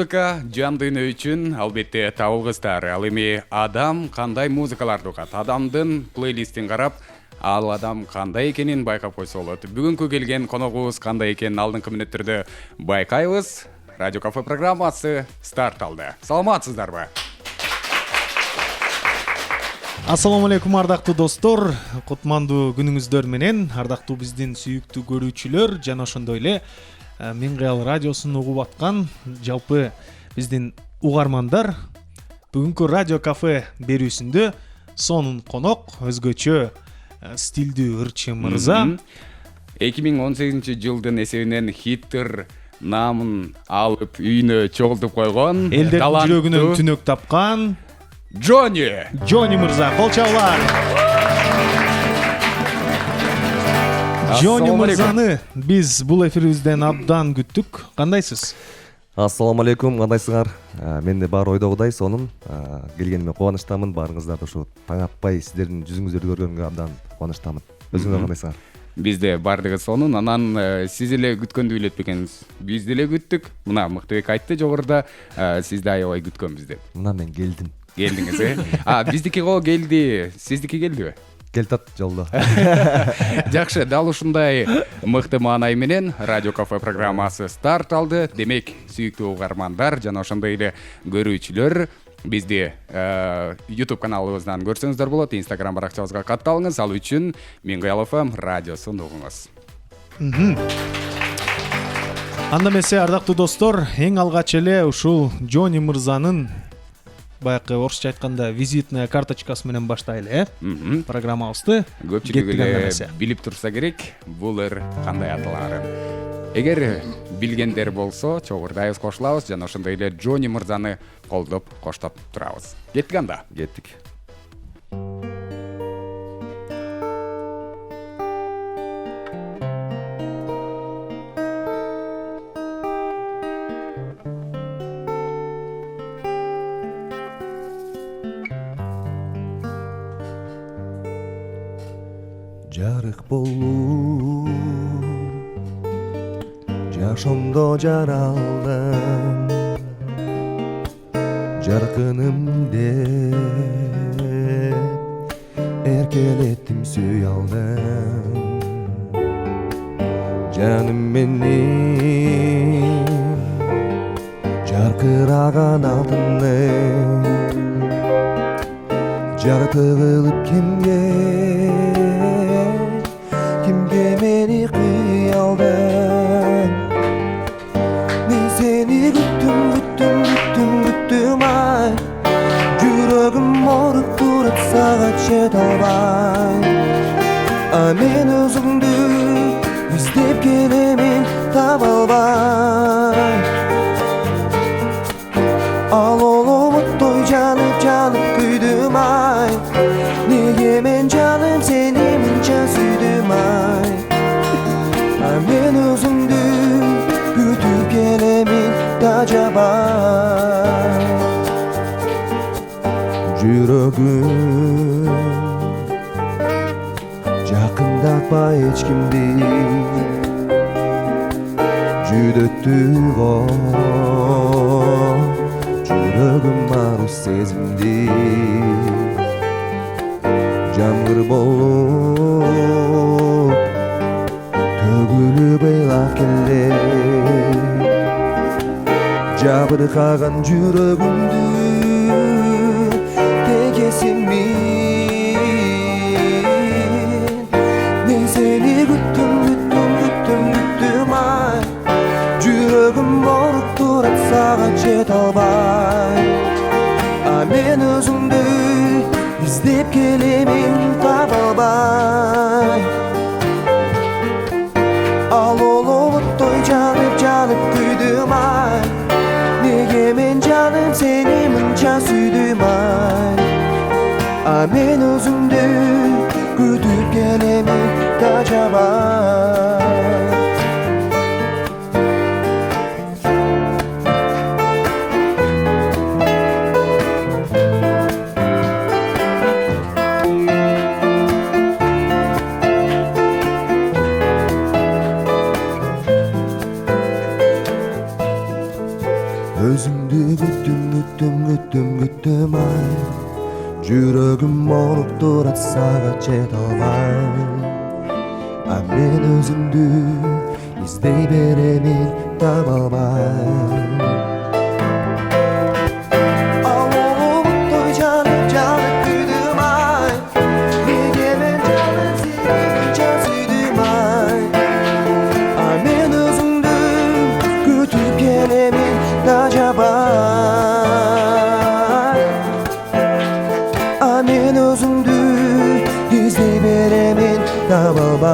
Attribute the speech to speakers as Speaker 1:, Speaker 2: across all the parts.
Speaker 1: Музыка жан дүйнө үчүн албетте табылгыстар. Ал эми адам кандай музыкаларды угат? Адамдын плейлистин карап, ал адам кандай экенин байкап койсо болот. Бүгүнкү келген коногубуз кандай экенин алдыңкы мүнөттөрдө байкайбыз. Радио кафе программасы старт алды. Саламатсыздарбы?
Speaker 2: Ассаламу алейкум ардактуу достор, кутмандуу күнүңүздөр менен, ардактуу биздин сүйүктүү көрүүчүлөр жана ошондой эле Мен Кыял радиосун угуп аткан жалпы биздин угармандар. Бүгүнкү радио кафе берүүсүндө сонун конок, өзгөчө стилдүү ырчы мырза
Speaker 1: 2018-жылдын эсебинен хиттер наамын алып үйүнө чогултуп койгон,
Speaker 2: элдердин жүрөгүнөн түнөк тапкан Джонни мырза, кол чабуулар. Джонни мырзаны биз бул эфирибизден абдан күттүк. Кандайсыз?
Speaker 3: Ассаламу алейкум, кандайсыңар? Мен де бар ойдогудай сонун. Келгениме кубанычтамын. Баарыңыздарды ушу таң атпай сиздердин жүзүңүздөрдү көргөнгө абдан кубанычтамын. Өзүңөр кандайсыңар?
Speaker 1: Биз де бардыгы сонун. Анан сиз эле күткөндү билет бекенсиз. Биз деле күттүк. Мына Мыктыбек айтты жогоруда, сизди аябай күткөнбүз деп.
Speaker 3: Мына мен келдим.
Speaker 1: Келдиңиз, биздики го келди, сиздики келдиби?
Speaker 3: Келтат жолдо.
Speaker 1: Жакшы, дал ушундай мыкты маанай менен радио кафе программасы старт алды. Демек, сүйүктүү угармандар жана ошондой эле көрүүчүлөр, бизди YouTube каналыбыздан көрсөңүздөр болот. Instagram баракчабызга катталыңыз. Ал үчүн Мен Кыял FM радиосун угуңуз.
Speaker 2: Анда эмесе, ардактуу достор, эң алгач эле ушул Джонни мырзанын баягы орусча айтканда визитная карточкасы менен баштайлы, программабызды.
Speaker 1: Көпчүлүк эле билип турса керек, бул кандай аталарын. Эгер билгендер болсо, чогурдайбыз, кошулабыз жана ошондой эле Джонни мырзаны колдоп, коштоп турабыз. Кеттик анда.
Speaker 3: Кеттик. Жарык болуп жашоомдо жаралдым, жаркыным деп эркелеттим, сүй алдым. Жаным менин жаркыраган алтыным, жарты кылып Kimge meni kıyaldın. Ben seni güttüm ay. Yüreğim ağrıp durup sağa çetalbay. Men özümdü izlep gelemin tabalbay. Al olup toy canıp küydüm ay. Nege men canım seni mince süydüm ay. Men özümdü kütüp gelemin tacabay. Yüreğim jakındatma hiç kimdi. Jüdöttü o yüreğim maruz sezimdi. Жаңгыр болуп төгүлүп ыйлап келе, жабыркаган жүрөгүмдү тегесин мен сени күттүм ай. Жүрөгүм ооруп турат, сага жете албай. Мен өзүмдү İzdep gelemin tabalbay. Al olup toy canıp küydüm ay. Nege men canım seni mınca süydüm ay. Men özümdü kütüp gelemin tacabay. Özüm күттім ай жүрегім молып тұрат саған жете алмай а мен өзіңді іздей беремін таба алмай Мен өзіңді іздей беремін таба алмай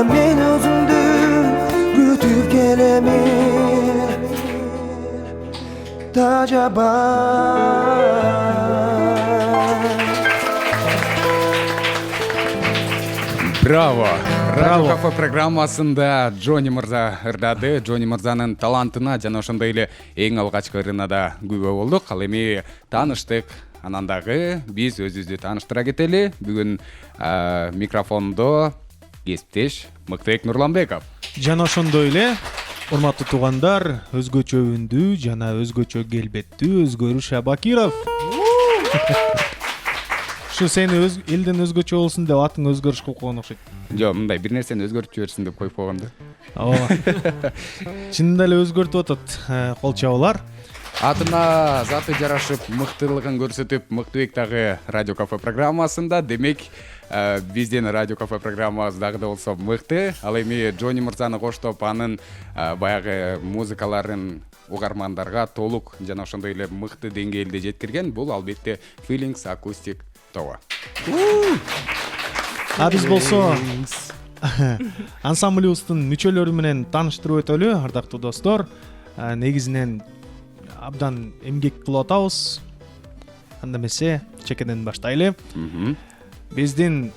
Speaker 3: мен өзіңді күтіп келемін тажабай
Speaker 1: Браво! Радио кафе программасында Джонни Мырза ырдады. Джонни Мырзанын талантына жана ошондой эле эң алгачкы ырына күбө болдук. Ал эми тааныштык. Анан дагы биз өзүбүздү тааныштыра кетели. Бүгүн микрофондо кесиптеш Мыктыбек Нурланбеков.
Speaker 2: Жана ошондой эле урматтуу туугандар, өзгөчө үндүү жана өзгөчө келбеттүү Өзгөрү Шабакиров. Шу сени элден өзгөчө болсун деп атың өзгөрүш кылып койгон окшойт.
Speaker 1: Жок, мындай бир нерсени өзгөртүп жиберсин деп коюп койгом да.
Speaker 2: Ооба. Чынында эле өзгөртүп атат кол чабуулар.
Speaker 1: Атына заты жарашып, мыктылыгын көрсөтүп, Мыктыбек дагы радио кафе программасында. Демек, биздин радио кафе программабыз дагы да болсо мыкты. Ал эми Джонни Мырзаны коштоп, анын баягы музыкаларын угармандарга толук жана ошондой эле мыкты деңгээлде жеткирген. Бул албетте Feelings Acoustic Tower.
Speaker 2: А биз болсо ансамблыбыздын мүчөлөрү менен тааныштырып өтөлү, ардактуу достор. Негизинен абдан эмгек кылып атабыз. Анда эмесе чекеден баштайлы. Биздин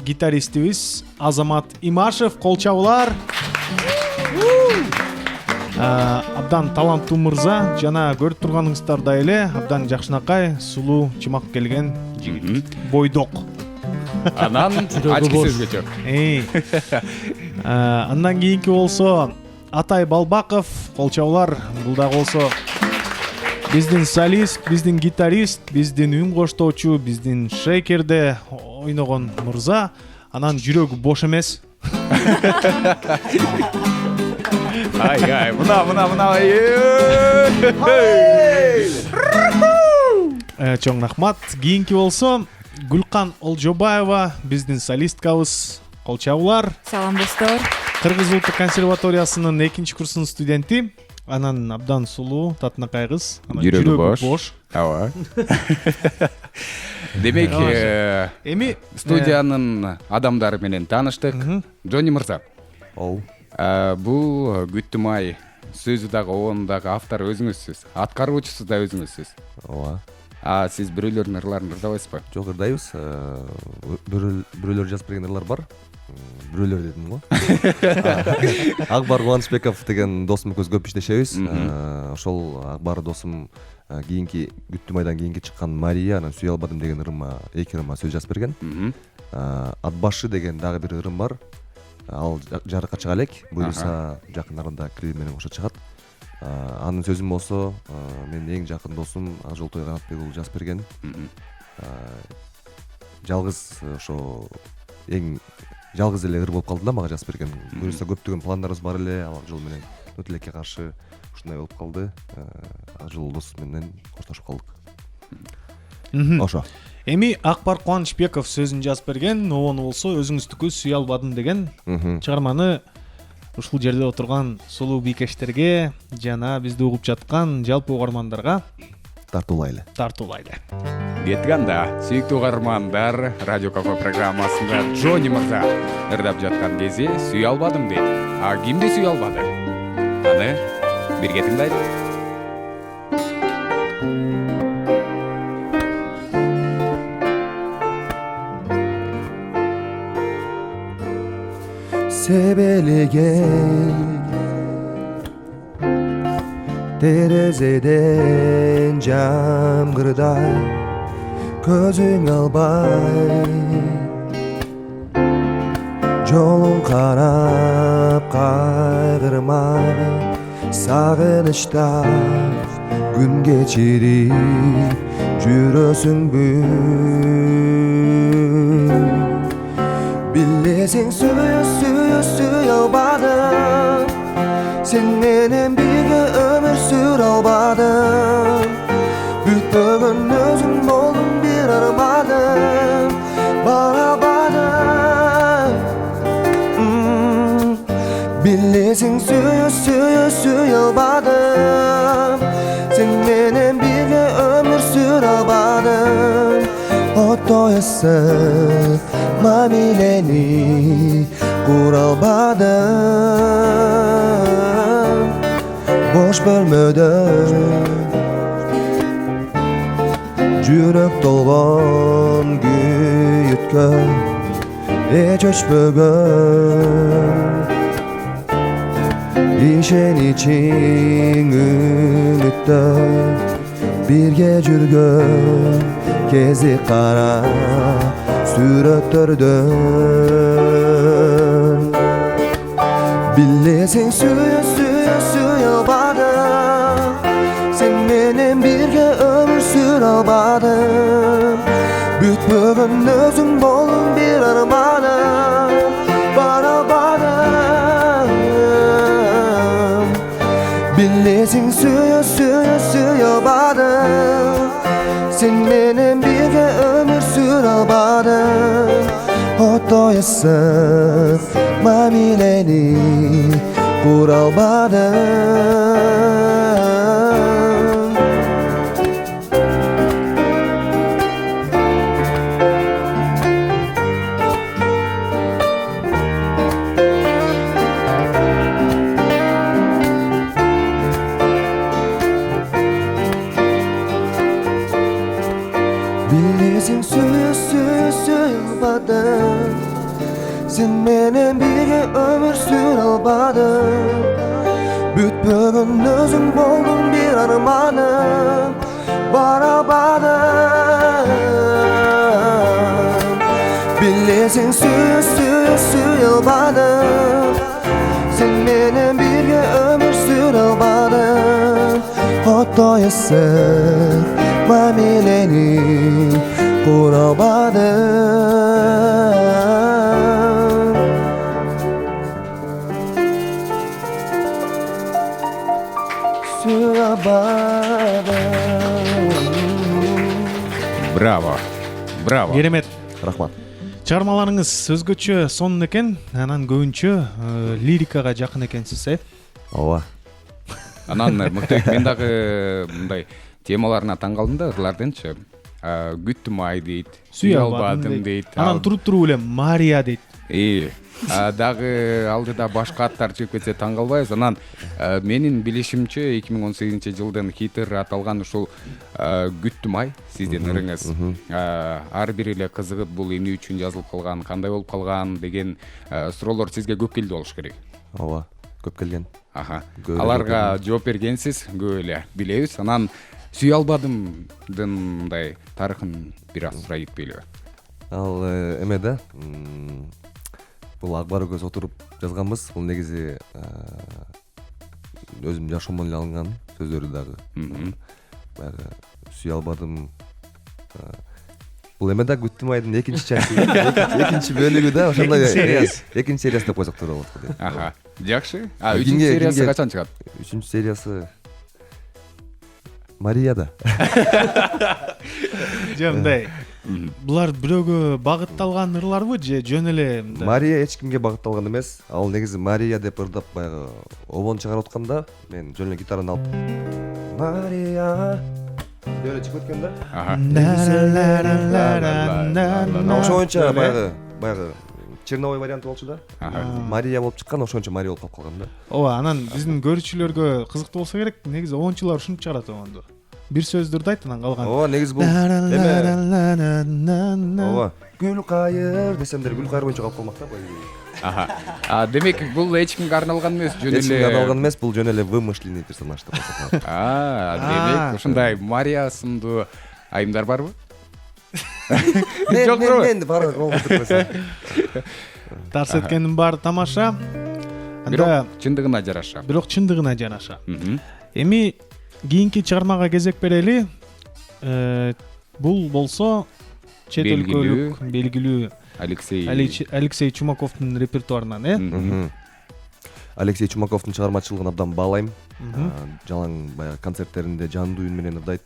Speaker 2: гитаристибиз Азамат Имашев, кол чабуулар. Абдан таланттуу мырза, жана көрүп турганыңыздардай эле абдан жакшынакай, сулуу, чымак келген жигит, бойдок.
Speaker 1: Анан ачки сөзгөчө.
Speaker 2: Андан кийинки болсо Атай Балбаков, кол чабуулар. Бул дагы болсо биздин солист, биздин гитарист, биздин үн коштоочу, биздин шейкерде ойногон мырза. Анан жүрөгү бош эмес.
Speaker 1: Ай, мына.
Speaker 2: Чоң рахмат. Кийинки болсо Гүлкан Олжобаева, биздин солисткабыз, кол чабуулар.
Speaker 4: Салам достор.
Speaker 2: Кыргыз улуттук консерваториясынын 2-курсунун студенти. Анан абдан сулуу, татынакай кыз.
Speaker 1: Жүрөгү бош. Ооба. Демек,
Speaker 2: эми
Speaker 1: студиянын адамдары менен тааныштык. Джонни Мырза. Бул күттүм ай сөзү дагы, оонун дагы автору өзүңүзсүз, аткаруучусу да өзүңүзсүз.
Speaker 3: Ооба.
Speaker 1: Сиз бирөөлөрдүн ырларын ырдабайсызбы?
Speaker 3: Жок, ырдайбыз. Бирөөлөр жазып берген ырлар бар. Бирөөлөр дедим го. Акбар Кубанычбеков деген досум экөөбүз көп иштешебиз. Ошол Акбар досум кийинки күттүм айдан кийинки чыккан Мария, анан сүйө албадым деген ырыма, эки ырыма сөз жазып берген. Ат башы деген дагы бир ырым бар. Ал жарыкка чыга элек, буюрса жакын арада клип менен кошо чыгат. Анын сөзүм болсо, менин эң жакын досум Акжолтой Канатбек уулу жазып берген. Жалгыз ошо эң жалгыз эле ыр болуп калды да мага жазып берген. Буюрса көптөгөн пландарыбыз бар эле, ал Акжол менен өтүлекке каршы ушундай болуп калды. Акжол дос менен коштошуп калдык. Ошо.
Speaker 2: Эми Акбар Кубанычбеков сөзүн жазып берген, оон болсо өзүңүздүкү сүйө албадым деген чыгарманы ушул жерде отурган сулуу бийкештерге жана бизди угуп жаткан жалпы угармандарга
Speaker 3: тартуулайлы.
Speaker 1: Кеттик анда, сүйүктүү угармандар, радио кафе программасында Джонни Мырза ырдап жаткан кези сүйө албадым дейт. Кимди сүйө албады? Аны бирге тыңдайлы.
Speaker 3: Себелеген терезеден жамгырдай көзүң албай жолун карап кайгырмай Sağınışta gün geçirip жүрөсүңбү Билесең сүйө албадым Сен менен бирге өмүр сүрө албадым Бүтпөгөн өзүң болдуң бир арманым Бара албадым Билесең сүйө албадым Сен менен бирге өмүр сүрө албадым Отоясың мамилени кура албадым Бош бөлмөдө жүрөк толгон күйүткө эч өчпөгөн ишеничиң үмүттө бирге жүргөн кези кара сүрөттөрдөн Билесең сүйө албадым Сен менен бирге өмүр сүрө албадым Бүтпөгөн өзүң болдуң бир арманым Бара албадым Билесең сүйө албадым Сен менен бирге өмүр сүрө албадым Отоясың мамилени кура албадым Билесең сүйө албадым Сен менен бирге өмүр сүрө албадым Бүтпөгөн өзүң болдуң бир арманым Бара албадым Билесең сүйө албадым Сен менен бирге өмүр сүрө албадым Отоясың мамилени кура албадым Сүйө албадым
Speaker 1: Браво.
Speaker 2: Керемет.
Speaker 3: Рахмат.
Speaker 2: Чыгармаларыңыз өзгөчө сонун экен, анан көбүнчө лирикага жакын экенсиз,
Speaker 3: Ооба.
Speaker 1: Анан мыкты мен дагы мындай темаларына таң калдым да ырлардынчы. Күттүм ай дейт, сүйө албадым дейт.
Speaker 2: Анан туруп эле Мария дейт.
Speaker 1: Дагы алдыда башка аттар чыгып кетсе таң калбайбыз. Анан менин билишимче 2018-жылдын хитер аталган ушул Күттүм ай сиздин ырыңыз. Ар бири эле кызыгып бул эмне үчүн жазылып калган, кандай болуп калган деген суроолор сизге көп келди болуш керек.
Speaker 3: Ооба, көп келген.
Speaker 1: Аларга жооп бергенсиз, көп эле билебиз. Анан сүйө албадымдын мындай тарыхын бир аз сурай кетпейлиби?
Speaker 3: Ал эме да, бул Акбар экөөбүз отуруп жазганбыз. Бул негизи өзүм жашоомдон эле алынган сөздөрү дагы. Баягы сүйө албадым. Бул эме да Күттүм айдын экинчи бөлүгү да, ошондой экинчи сериясы деп койсок туура болот го дейм.
Speaker 1: Жакшы. 3-чү сериясы качан чыгат?
Speaker 3: 3-чү сериясы Марияда.
Speaker 2: Мындай булар бирөөгө багытталган ырларбы же жөн эле?
Speaker 3: Мария эч кимге багытталган эмес. Ал негизи Мария деп ырдап баягы обон чыгарып атканда мен жөн эле гитараны алып Мария деп эле чыгып өткөн да. Ошончо баягы черновой варианты болчу да. Мария болуп чыккан, ошончо Мария болуп калган да.
Speaker 2: Ооба, анан биздин көрүүчүлөргө кызыктуу болсо керек, негизи оончулар ушинтип чыгарат оонду. Бир сөздү ырдайт, анан калган.
Speaker 3: Ооба, негизи бул эме. Ооба, гүл кайыр десемдер гүл кайыр боюнча калып калмак да.
Speaker 1: Демек бул эч кимге арналган эмес, жөн эле.
Speaker 3: Эч кимге арналган эмес, бул жөн эле вымышленный персонаж деп койсок.
Speaker 1: Демек ушундай Мария сымдуу айымдар барбы?
Speaker 3: Мен баары колго турбайсың.
Speaker 2: Тарс эткендин баары тамаша.
Speaker 1: бирок чындыгына жараша.
Speaker 2: чындыгына жараша. Эми кийинки чыгармага кезек берели. Бул болсо чет өлкөлүк белгилүү Алексей Чумаковдун репертуарынан,
Speaker 3: Алексей Чумаковдун чыгармачылыгын абдан баалайм. Жалаң баягы концерттеринде жандуу үн менен ырдайт.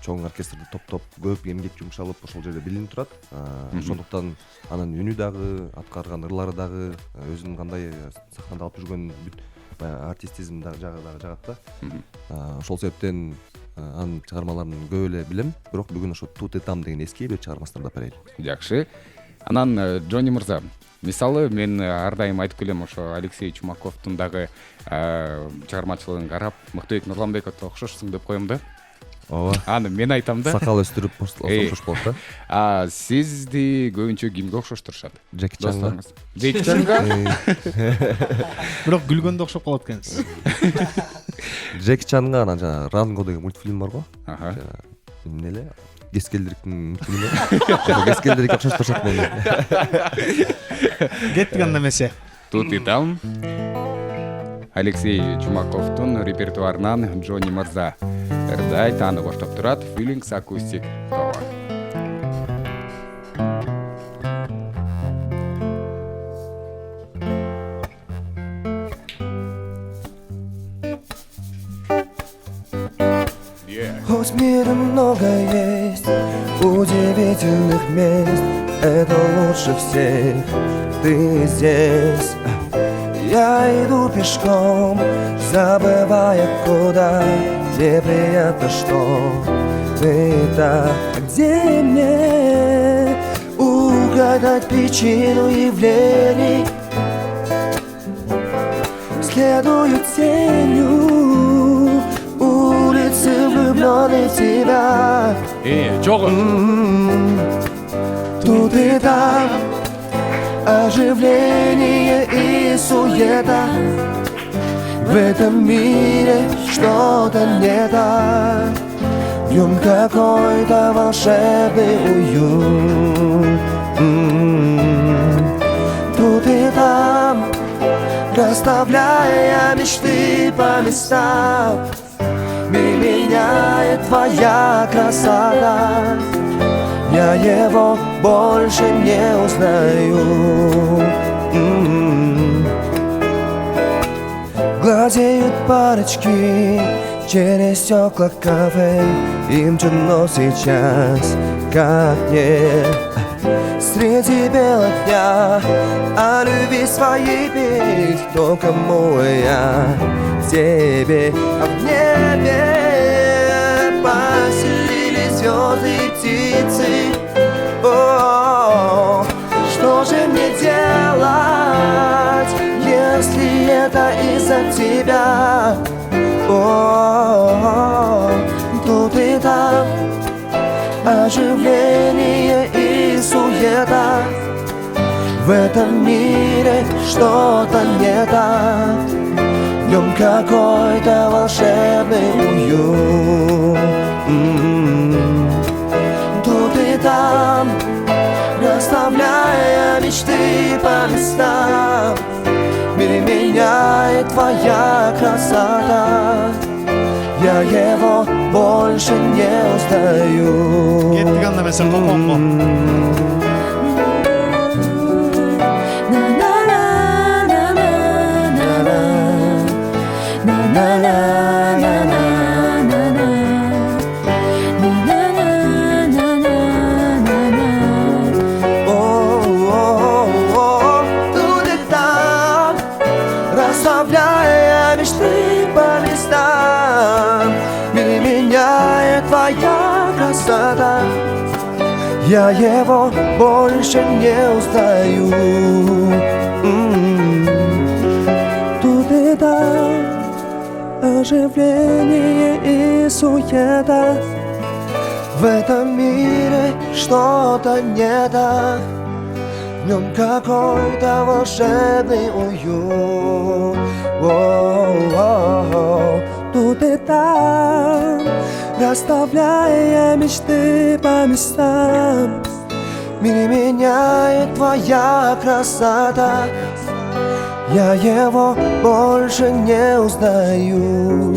Speaker 3: Чоң оркестрде топтоп көп эмгек жумшалып ошол жерде билинип турат. Ошондуктан анын үнү дагы, аткарган ырлары дагы, өзүнүн кандай сахнада алып жүргөн баягы артистизм дагы жагат да. Ошол себептен анын чыгармаларын көп эле билем, бирок бүгүн ошо Тут и там деген эски бир чыгармасын ырдап берейин.
Speaker 1: Жакшы. Анан Джонни мырза, мисалы мен ар дайым айтып келем, ошо Алексей Чумаковдун дагы чыгармачылыгын карап, Мыктыбек Нурламбековго окшошсуң деп коем да.
Speaker 3: Ооба.
Speaker 1: Аны мен айтам да.
Speaker 3: Сакал өстүрүп окшош болот да.
Speaker 1: Сизди көбүнчө кимге окшоштурушат?
Speaker 3: Джеки Чанга.
Speaker 1: Джеки Чанга?
Speaker 2: Бирок күлгөндө окшоп калат экенсиз.
Speaker 3: Джеки Чанга анан жана Ранго деген мультфильм бар го. Эмне эле? Кескелдириктин мультфильми. Кескелдирик окшоштурушат мени.
Speaker 2: Кеттик анда эмесе.
Speaker 1: Тут и там. Алексей Чумаковдун репертуарынан Джонни мырза ырдайт, аны коштоп турат Feelings Acoustic тобу.
Speaker 4: Хоть в мире много есть удивительных мест, это лучше всех ты здесь. Я иду пешком, забывая куда, где приятно, что ты так. Где мне угадать причину явлений? Следую тенью улицы, влюбленный в тебя.
Speaker 1: Чого?
Speaker 4: Тут и там оживление и суета. В этом мире что-то не так. В нем какой-то волшебный уют. Тут и там, расставляя мечты по местам, меняет твоя красота. Я его больше не узнаю. Гладеют парочки через стекла кафе. Им чудно сейчас, как нет. Среди бела дня о любви своей петь. Кто кому я в тебе, а в небе поселились звезды и птицы. О, что же мне делать, если это из-за тебя? О, тут и там оживление и суета. В этом мире что-то не так. В нем какой-то волшебный уют. Тут и там, расставляя мечты по местам, мир меняет твоя красота. Я его больше не узнаю.
Speaker 2: Кеттик анда эмесе колконго.
Speaker 4: Расставляя мечты по местам, мир меняет твоя красота. Я его больше не узнаю. Тут и там оживление и суета. В этом мире что-то не так. В нем какой-то волшебный уют. О-о-о-о. Тут и там, расставляя мечты по местам, мир меняет твоя красота. Я его больше не узнаю.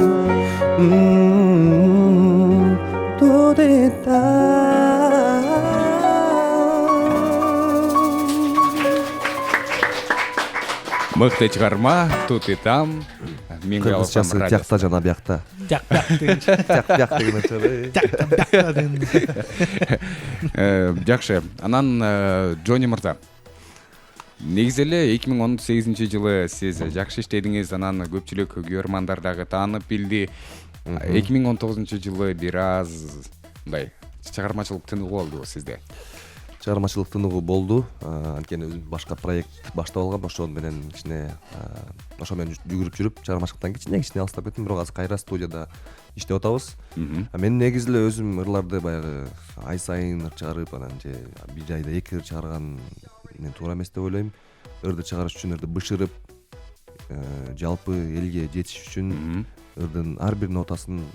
Speaker 4: Тут и там.
Speaker 1: Мыкты чыгарма тут и там. Мен
Speaker 3: кыргызчасы тякта жана биякта.
Speaker 2: Тяк-тяк дегенчи.
Speaker 3: Тяк деген чыгат.
Speaker 2: Тяк-тяк деген.
Speaker 1: Жакшы. Анан Джонни мырза. Негизи эле 2018-жылы сиз жакшы иштедиңиз, анан көпчүлүк көрөрмандар дагы таанып билди. 2019-жылы бир аз мындай чыгармачылык тыныгуу болду сизде.
Speaker 3: Чыгармачылык тыныгуу болду. Анткени өзүм башка проект баштап алгам, ошол менен кичине ошо менен жүгүрүп жүрүп, чыгармачылыктан кичине алыстап кеттим, бирок азыр кайра студияда иштеп атабыз. Мен негизи эле өзүм ырларды баягы ай сайын ыр чыгарып, анан же бир айда 2 ыр чыгарган мен туура эмес деп ойлойм. Ырды чыгарыш үчүн ырды бышырып, жалпы элге жетиш үчүн ырдын ар бир нотасын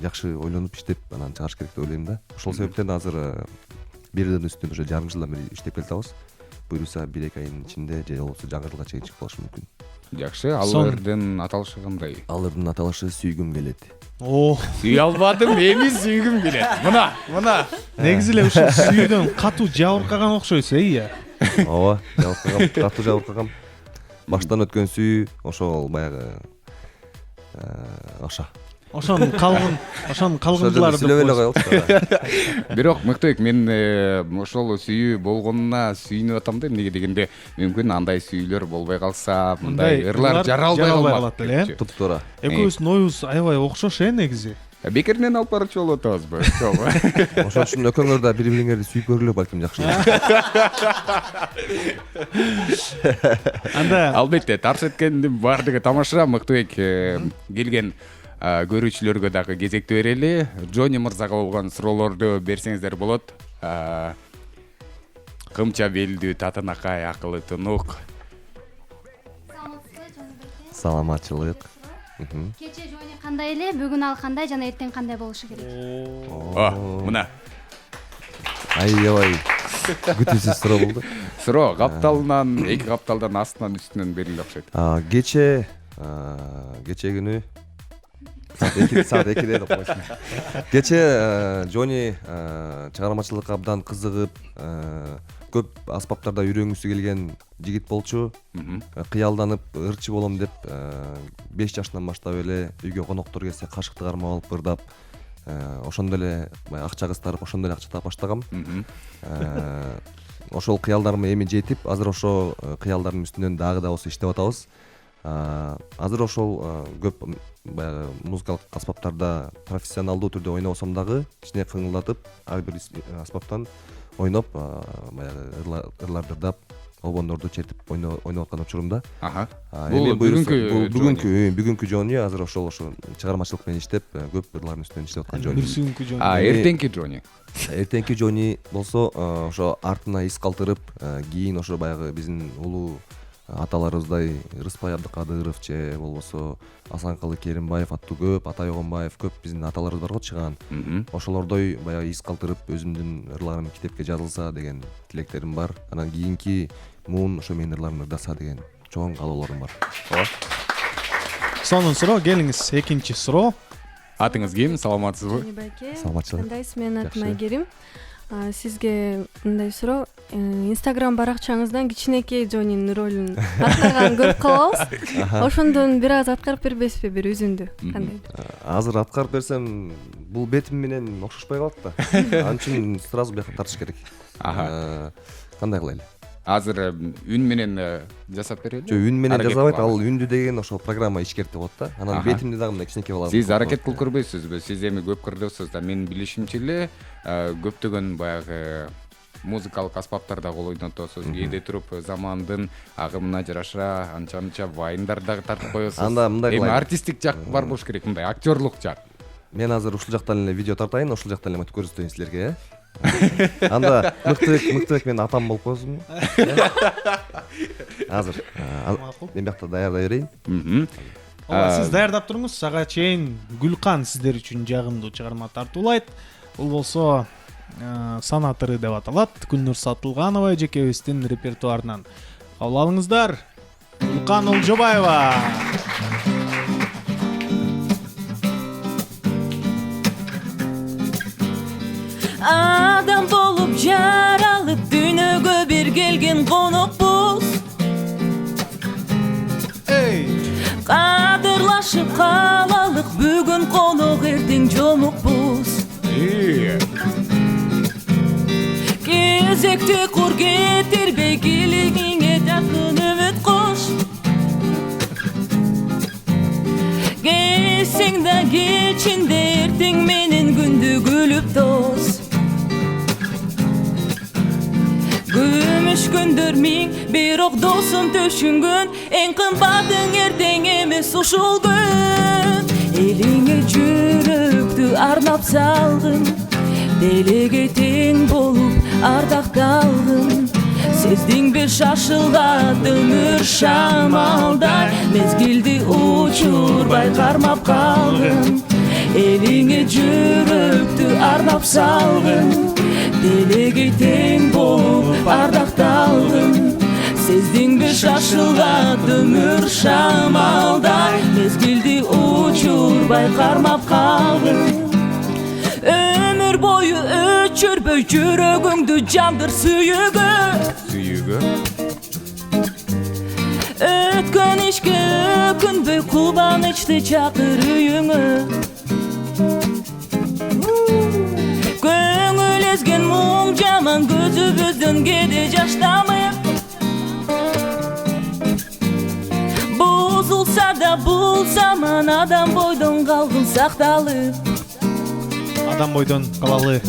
Speaker 3: жакшы ойлонуп иштеп анан чыгарыш керек деп ойлойм да. Ошол себептен азыр бир ырдын үстүнө уже жарым жылдан бери иштеп келатабыз. Буюрса 1-2 айдын ичинде же болбосо жаңы жылга чейин чыгып калышы мүмкүн.
Speaker 1: Жакшы, ал ырдын аталышы кандай?
Speaker 3: Ал ырдын аталышы Сүйгүм келет.
Speaker 1: Сүйө албадым, эми сүйгүм келет. Мына.
Speaker 2: Негизи эле ушул сүйүүдөн катуу жабыркаган окшойсуз, iya.
Speaker 3: Ооба, жабыркагам, катуу жабыркагам. Баштан өткөн сүй, ошол баягы
Speaker 2: Ошонун калгындылары деп
Speaker 3: сүйлөп эле коелучу.
Speaker 1: Бирок Мыктыбек, мен ошол сүйүү болгонуна сүйүнүп атам да, эмнеге дегенде мүмкүн андай сүйүүлөр болбой калса, мындай ырлар жаралбай калат
Speaker 2: эле.
Speaker 3: Туп-туура.
Speaker 2: Экөөбүздүн оюбуз аябай окшош негизи.
Speaker 1: Бекеринен алып барчу болуп атабызбы?
Speaker 3: Ошон үчүн экөөңөр да бири-бириңерди сүйүп көргүлө балким жакшы.
Speaker 2: Анда
Speaker 1: албетте тарс эткендин баардыгы тамаша. Мыктыбек келген көрүүчүлөргө дагы кезекти берели. Джонни мырзага болгон суроолорду берсеңиздер болот. Кымча белдүү, татынакай, акылы тунук.
Speaker 3: Саламатчылык.
Speaker 5: Кече Джонни кандай эле, бүгүн ал кандай жана эртең кандай болушу керек?
Speaker 1: Мына.
Speaker 3: Аябай күтүүсүз суроо болду.
Speaker 1: Суроо капталынан, 2 капталдан астынан үстүнөн берилди окшойт.
Speaker 3: Кече күнү саат 2-де деп койсун. Кече Джонни чыгармачылыкка абдан кызыгып, көп аспаптарда үйрөнгүсү келген жигит болчу. Кыялданып ырчы болом деп 5 жашынан баштап эле үйгө коноктор келсе кашыкты кармап алып ырдап, ошондо эле акча кыстарып, ошондо эле акча таап баштагам. Ошол кыялдарыма эми жетип, азыр ошо кыялдардын үстүнөн дагы да болсо иштеп атабыз. Азыр ошол көп баягы музыкалык аспаптарда профессионалдуу түрдө ойнобосом дагы кичине кыңылдатып, ар бир аспаптан ойноп, баягы ырларды ырдап, обондорду чертип ойноп аткан учурумда.
Speaker 1: Бул
Speaker 3: бүгүнкү Джонни азыр ошол чыгармачылык менен иштеп, көп ырлардын үстүнөн иштеп аткан Джонни.
Speaker 2: Бүрсүңкү Джонни.
Speaker 1: Эртеңки Джонни.
Speaker 3: Эртеңки Джонни болсо ошо артына из калтырып, кийин ошо баягы биздин улуу аталарыбыздай Рыспай Абдыкадыров же болбосо Асанкалы Керимбаев аттуу көп, Атай Огонбаев көп биздин аталарыбыз бар го чыган. Ошолордой баягы из калтырып өзүмдүн ырларым китепке жазылса деген тилектерим бар. Анан кийинки муун ошо менин ырларымды ырдаса деген чоң каалоолорум бар.
Speaker 2: Сонун суроо, келиңиз экинчи суроо.
Speaker 1: Атыңыз ким? Саламатсызбы?
Speaker 3: Саламатчылык.
Speaker 6: Кандайсыз? Мен атым Айгерим. Сизге мындай суроо. Инстаграм баракчаңыздан кичинекей Джоннинин ролун аткарганын көрүп калабыз. Ошондон бир аз аткарып бербесизби, бир үзүндү? Кандай?
Speaker 3: Азыр аткарып берсем, бул бетим менен окшошпой калат да. Ал үчүн сразу бияка тартыш керек. Кандай кылайлы?
Speaker 1: Азыр үн менен жасап берели?
Speaker 3: Жок, үн менен жасабайт, ал үндү деген ошол программа ичкерте болот да. Анан бетимди дагы мындай кичинекей кылам.
Speaker 1: Сиз аракет кылып көрбөйсүзбү? Сиз эми көп кырдыбсыз да. Мен билишимче эле көптөгөн баягы музыкалык аспаптарда кол ойнотосуз. Кээде туруп замандын агымына жараша анча вайндар дагы тартып коесуз.
Speaker 3: Анда мындай
Speaker 1: эми
Speaker 3: кылайын.
Speaker 1: артисттик жак бар болуш керек, мындай актерлук жак.
Speaker 3: Мен азыр ушул жактан эле видео тартайын, ошол жактан эле көрсөтөйүн силерге. Анда Мыктыбек менин атам болуп коесузбу? Азыр мен биякта даярдай берейин.
Speaker 2: Сиз даярдап туруңуз, ага чейин Гүлкан сиздер үчүн жагымдуу чыгарма тартуулайт. Бул болсо Санатыры деп аталат. Гүлнур Сатылганова эжекебиздин репертуарынан. кабыл алыңыздар. Гүлкан Олжобаева.
Speaker 7: Адам болып жаралып дүниеге бір келген қонақпыз. Қадырлашып қалалық бүгін қонақ ертең жомықпыз. Кезекте құр кетірбей келігіңе жақын үміт қош. Келсең да кечінде ертең менен күнді күліп тос. Күміш күндер мен бирок досым төшүнгөн, эң кымбатың ертең эмес ушул күн. Элиңе жүрөктү арнап салгын, делеге тең болуп ардакталгын. Сездиңби шашылган өмүр шамалдай, мезгилди учурбай кармап калгын. Элиңе жүрөктү арнап салгын, делеге тең болуп ардакталгын. Сездиңби шашылган өмүр шамалдай, мезгилди учурбай кармап калгын. Өмүр бою өчүрбөй жүрөгүңдү жандыр сүйүгү. Өткөн ишке өкүнбөй кубанычты чакыр үйүңө. Көңүл эзген муң жаман көзүбүздөн кеде жаштамык. Бузулса да бул заман адам бойдон калгын сакталып.
Speaker 2: Адам бойдон калалы.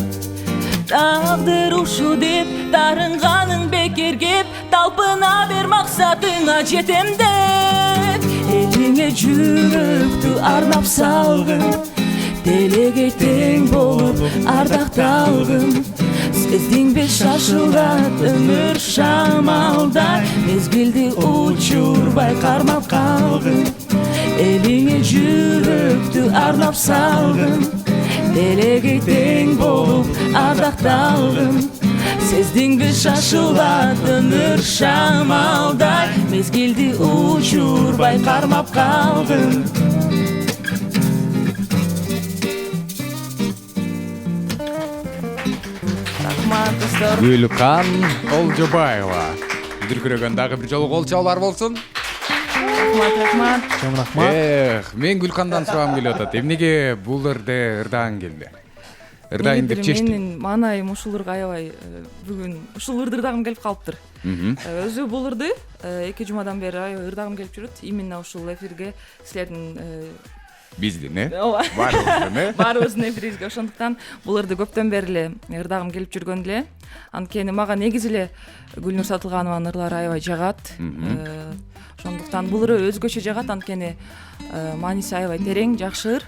Speaker 7: Тагдыр ушу деп тарынганың бекер кеп, талпына бер максатыңа жетем деп. Элиңе жүрөктү арнап салгын, делеге тең болуп ардакталгын. Сездиңби шашылган өмүр шамалдай, мезгилди учурбай кармап калгын. Элиңе жүрөктү арнап салгын, делеге тең болуп ардакталгын. Сездиңби шашылган өмүр шамалдай, мезгилди учурбай кармап калгын.
Speaker 1: Гүлкан Олжобаева. Дүркүрөгөн дагы бир жолу кол чабуулар болсун.
Speaker 2: Рахмат.
Speaker 1: Мен Гүлкандан сурагым келип атат. Эмнеге бул жерде ырдагың келди? Ырдайын деп чечтим.
Speaker 8: Менин маанайым ушул ырга аябай бүгүн ушул ырдагым келип калыптыр. Өзү бул ырды 2 жумадан бери аябай ырдагым келип жүрөт. Именно ушул эфирге силердин
Speaker 1: Биздин,
Speaker 8: ооба,
Speaker 1: баарыбыздын,
Speaker 8: эфирибизге ошондуктан бул ырды көптөн бери эле ырдагым келип жүргөн эле. Анткени мага негизи эле Гүлнур Сатылганованын ырлары аябай жагат. Ошондуктан бул ыры өзгөчө жагат, анткени мааниси аябай терең, жакшы ыр.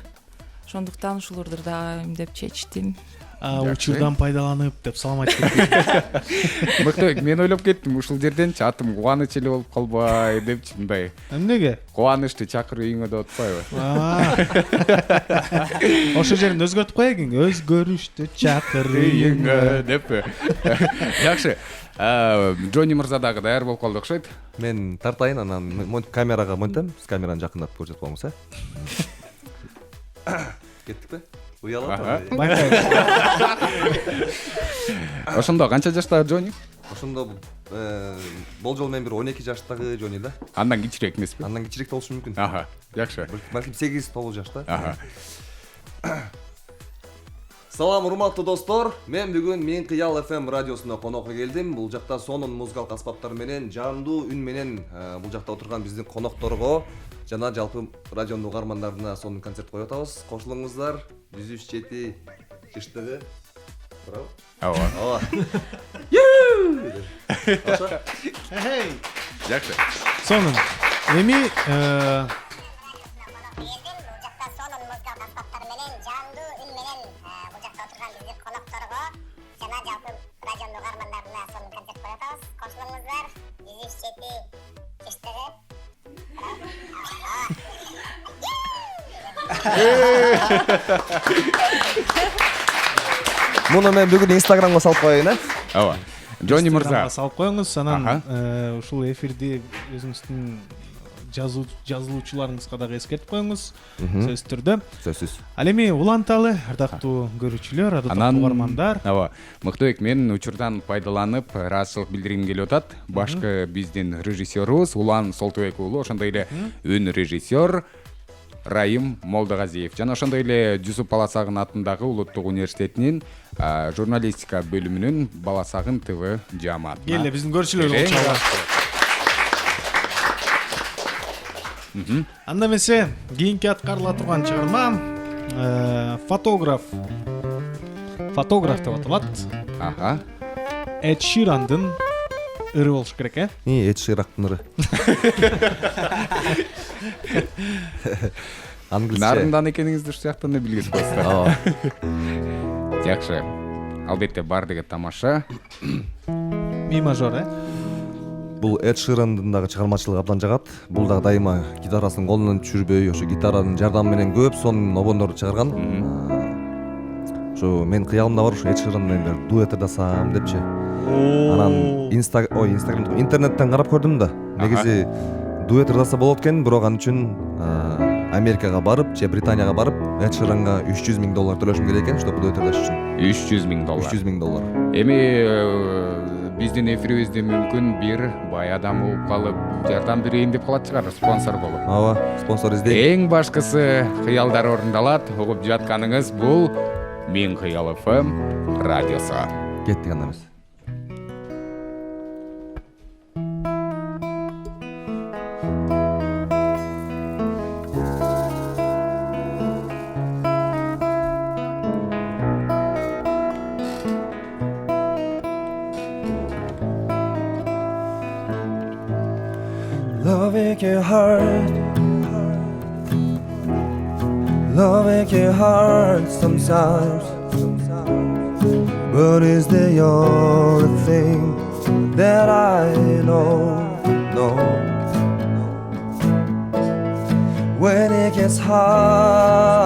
Speaker 8: Ошондуктан ушул ырды ырдайм деп чечтим.
Speaker 2: Учурдан пайдаланып деп салам айтып кеттим.
Speaker 1: Мыкты, мен ойлоп кеттим, ушул жерденчи атым кубаныч эле болуп калбай депчи, мындай.
Speaker 2: Эмнеге?
Speaker 1: Кубанычты чакыр үйүңө деп атпайбы?
Speaker 2: Ошол жерин өзгөртүп коеюң. Өзгөрүштү чакыр үйүңө
Speaker 1: деппи? Жакшы. Джонни мырза дагы даяр болуп калды окшойт.
Speaker 3: Мен тартайын, анан камерага монтем, биз камераны жакындатып көрсөтүп коебуз, Кеттикпи? Уялат.
Speaker 1: Ошондо канча жаштагы Джонни?
Speaker 3: Ошондо болжол менен бир 12 жаштагы Джонни да.
Speaker 1: Андан кичирээк эмеспи?
Speaker 3: Андан кичирээк болушу мүмкүн.
Speaker 1: Жакшы.
Speaker 3: Балким 8-9 жашта. Салам урматтуу достор. Мен бүгүн Мен Кыял FM радиосуна конокко келдим. Бул жакта сонун музыкалык аспаптар менен, жандуу үн менен бул жакта отурган биздин конокторго жана жалпы радионун угармандарына сонун концерт коюп атабыз. Кошулуңуздар. 107 жаштагы. Браво. Ооба.
Speaker 1: Жакшы.
Speaker 2: Сонун. Эми
Speaker 3: Муну мен бүгүн Инстаграмга салып коеюн,
Speaker 1: Ооба. Жони мырза.
Speaker 2: Инстаграмга салып коюңуз, анан
Speaker 1: Аха.
Speaker 2: ушул эфирди өзүңүздүн жазылуучуларыңызга дагы эскертип коюңуз. Сөзсүз түрдө.
Speaker 3: Сөзсүз.
Speaker 2: Ал эми уланталы, ардактуу көрүүчүлөр, ардактуу угармандар.
Speaker 1: Ооба, Мыктыбек, мен учурдан пайдаланып ыраазычылык билдиргим келип атат. Башкы биздин режиссерубуз Улан Солтубек уулу, ошондой эле үн режиссер Райым Молдогазиев жана ошондой эле Жусуп Баласагын атындагы Улуттук университетинин журналистика бөлүмүнүн Баласагын ТВ жааматына.
Speaker 2: Келе биздин көрүүчүлөр болчу. Анда эмесе кийинки аткарыла турган чыгарма фотограф деп аталат.
Speaker 1: Аха.
Speaker 2: Эд Ширандын ыры болуш керек,
Speaker 3: Эд Ширактын ыры. Англисче.
Speaker 1: Нарындан экениңизди ушул жактан эле билгиз коесуздар.
Speaker 3: Ооба.
Speaker 1: Жакшы. Албетте баардыгы тамаша.
Speaker 2: Ми мажор,
Speaker 3: Бул Эд Ширандын дагы чыгармачылыгы абдан жагат. Бул дагы дайыма гитарасын колунан түшүрбөй, ошо гитаранын жардамы менен көп сонун обондорду чыгарган. Ошо мен кыялымда бар, ошо Эд Ширан менен бир дуэт жасасам депчи. Анан Инстаграм, интернеттен карап көрдүм да. Негизи дуэт жасаса болот экен, бирок ал үчүн Америкага барып, же Британияга барып, Эд Ширанга $300,000 төлөшүм керек экен, чтобы дуэт жасаш үчүн.
Speaker 1: $300,000.
Speaker 3: $300,000.
Speaker 1: Эми биздин эфирибизди мүмкүн бир бай адам угуп калып, жардам берейин деп калат чыгар, спонсор болуп.
Speaker 3: Ооба, спонсор издейм.
Speaker 1: Эң башкысы кыялдар орундалат. Угуп жатканыңыз бул Мен Кыял ФМ радиосу.
Speaker 3: Кеттик анда эмес.
Speaker 4: Love it get hard. Love it get hard sometimes. But it's the only thing that I know. When it gets hard,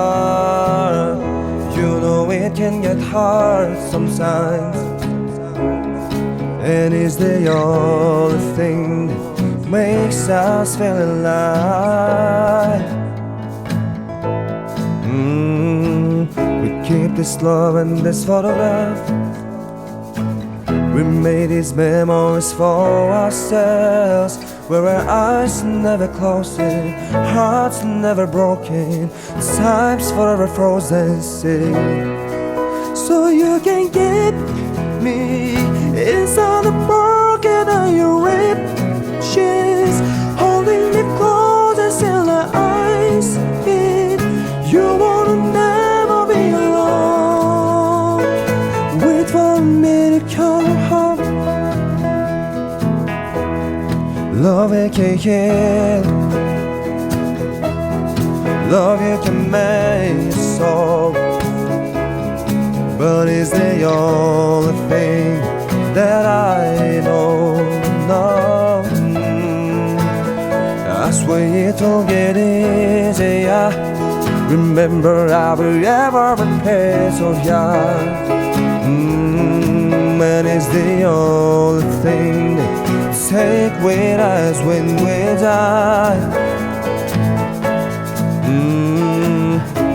Speaker 4: you know it can get hard sometimes. And it's the only thing that makes us feel alive. We keep this love and this photograph. We made these memories for ourselves, where our eyes never closing, hearts never broken, time's forever frozen still. So you can get me inside the broken of your riches, holding me close until the eyes meet. You wanna never be alone. Wait for me to come home. Love it can heal. Love it can make us soul. But it's the only thing that I know. I swear it'll get easier. Remember how we ever been pairs of ya. And it's the only thing that take with us when we die.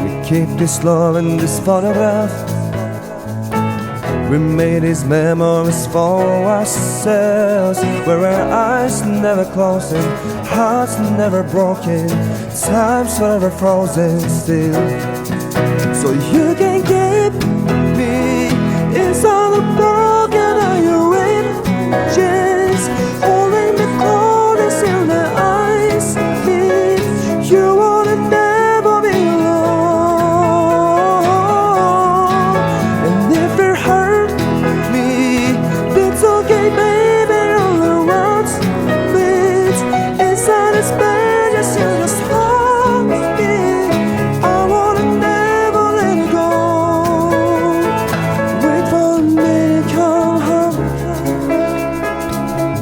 Speaker 4: We keep this love in this photograph. We made these memories for ourselves, where our eyes never closing, hearts never broken, time's forever frozen still. So you can get me inside the broken of your riches, holding me close till the eyes meet. You wanna never be alone. And if it hurt me, that's okay, baby. All the world's meet inside this bed, just hold me. I wanna never let it go. Wait for me to come home.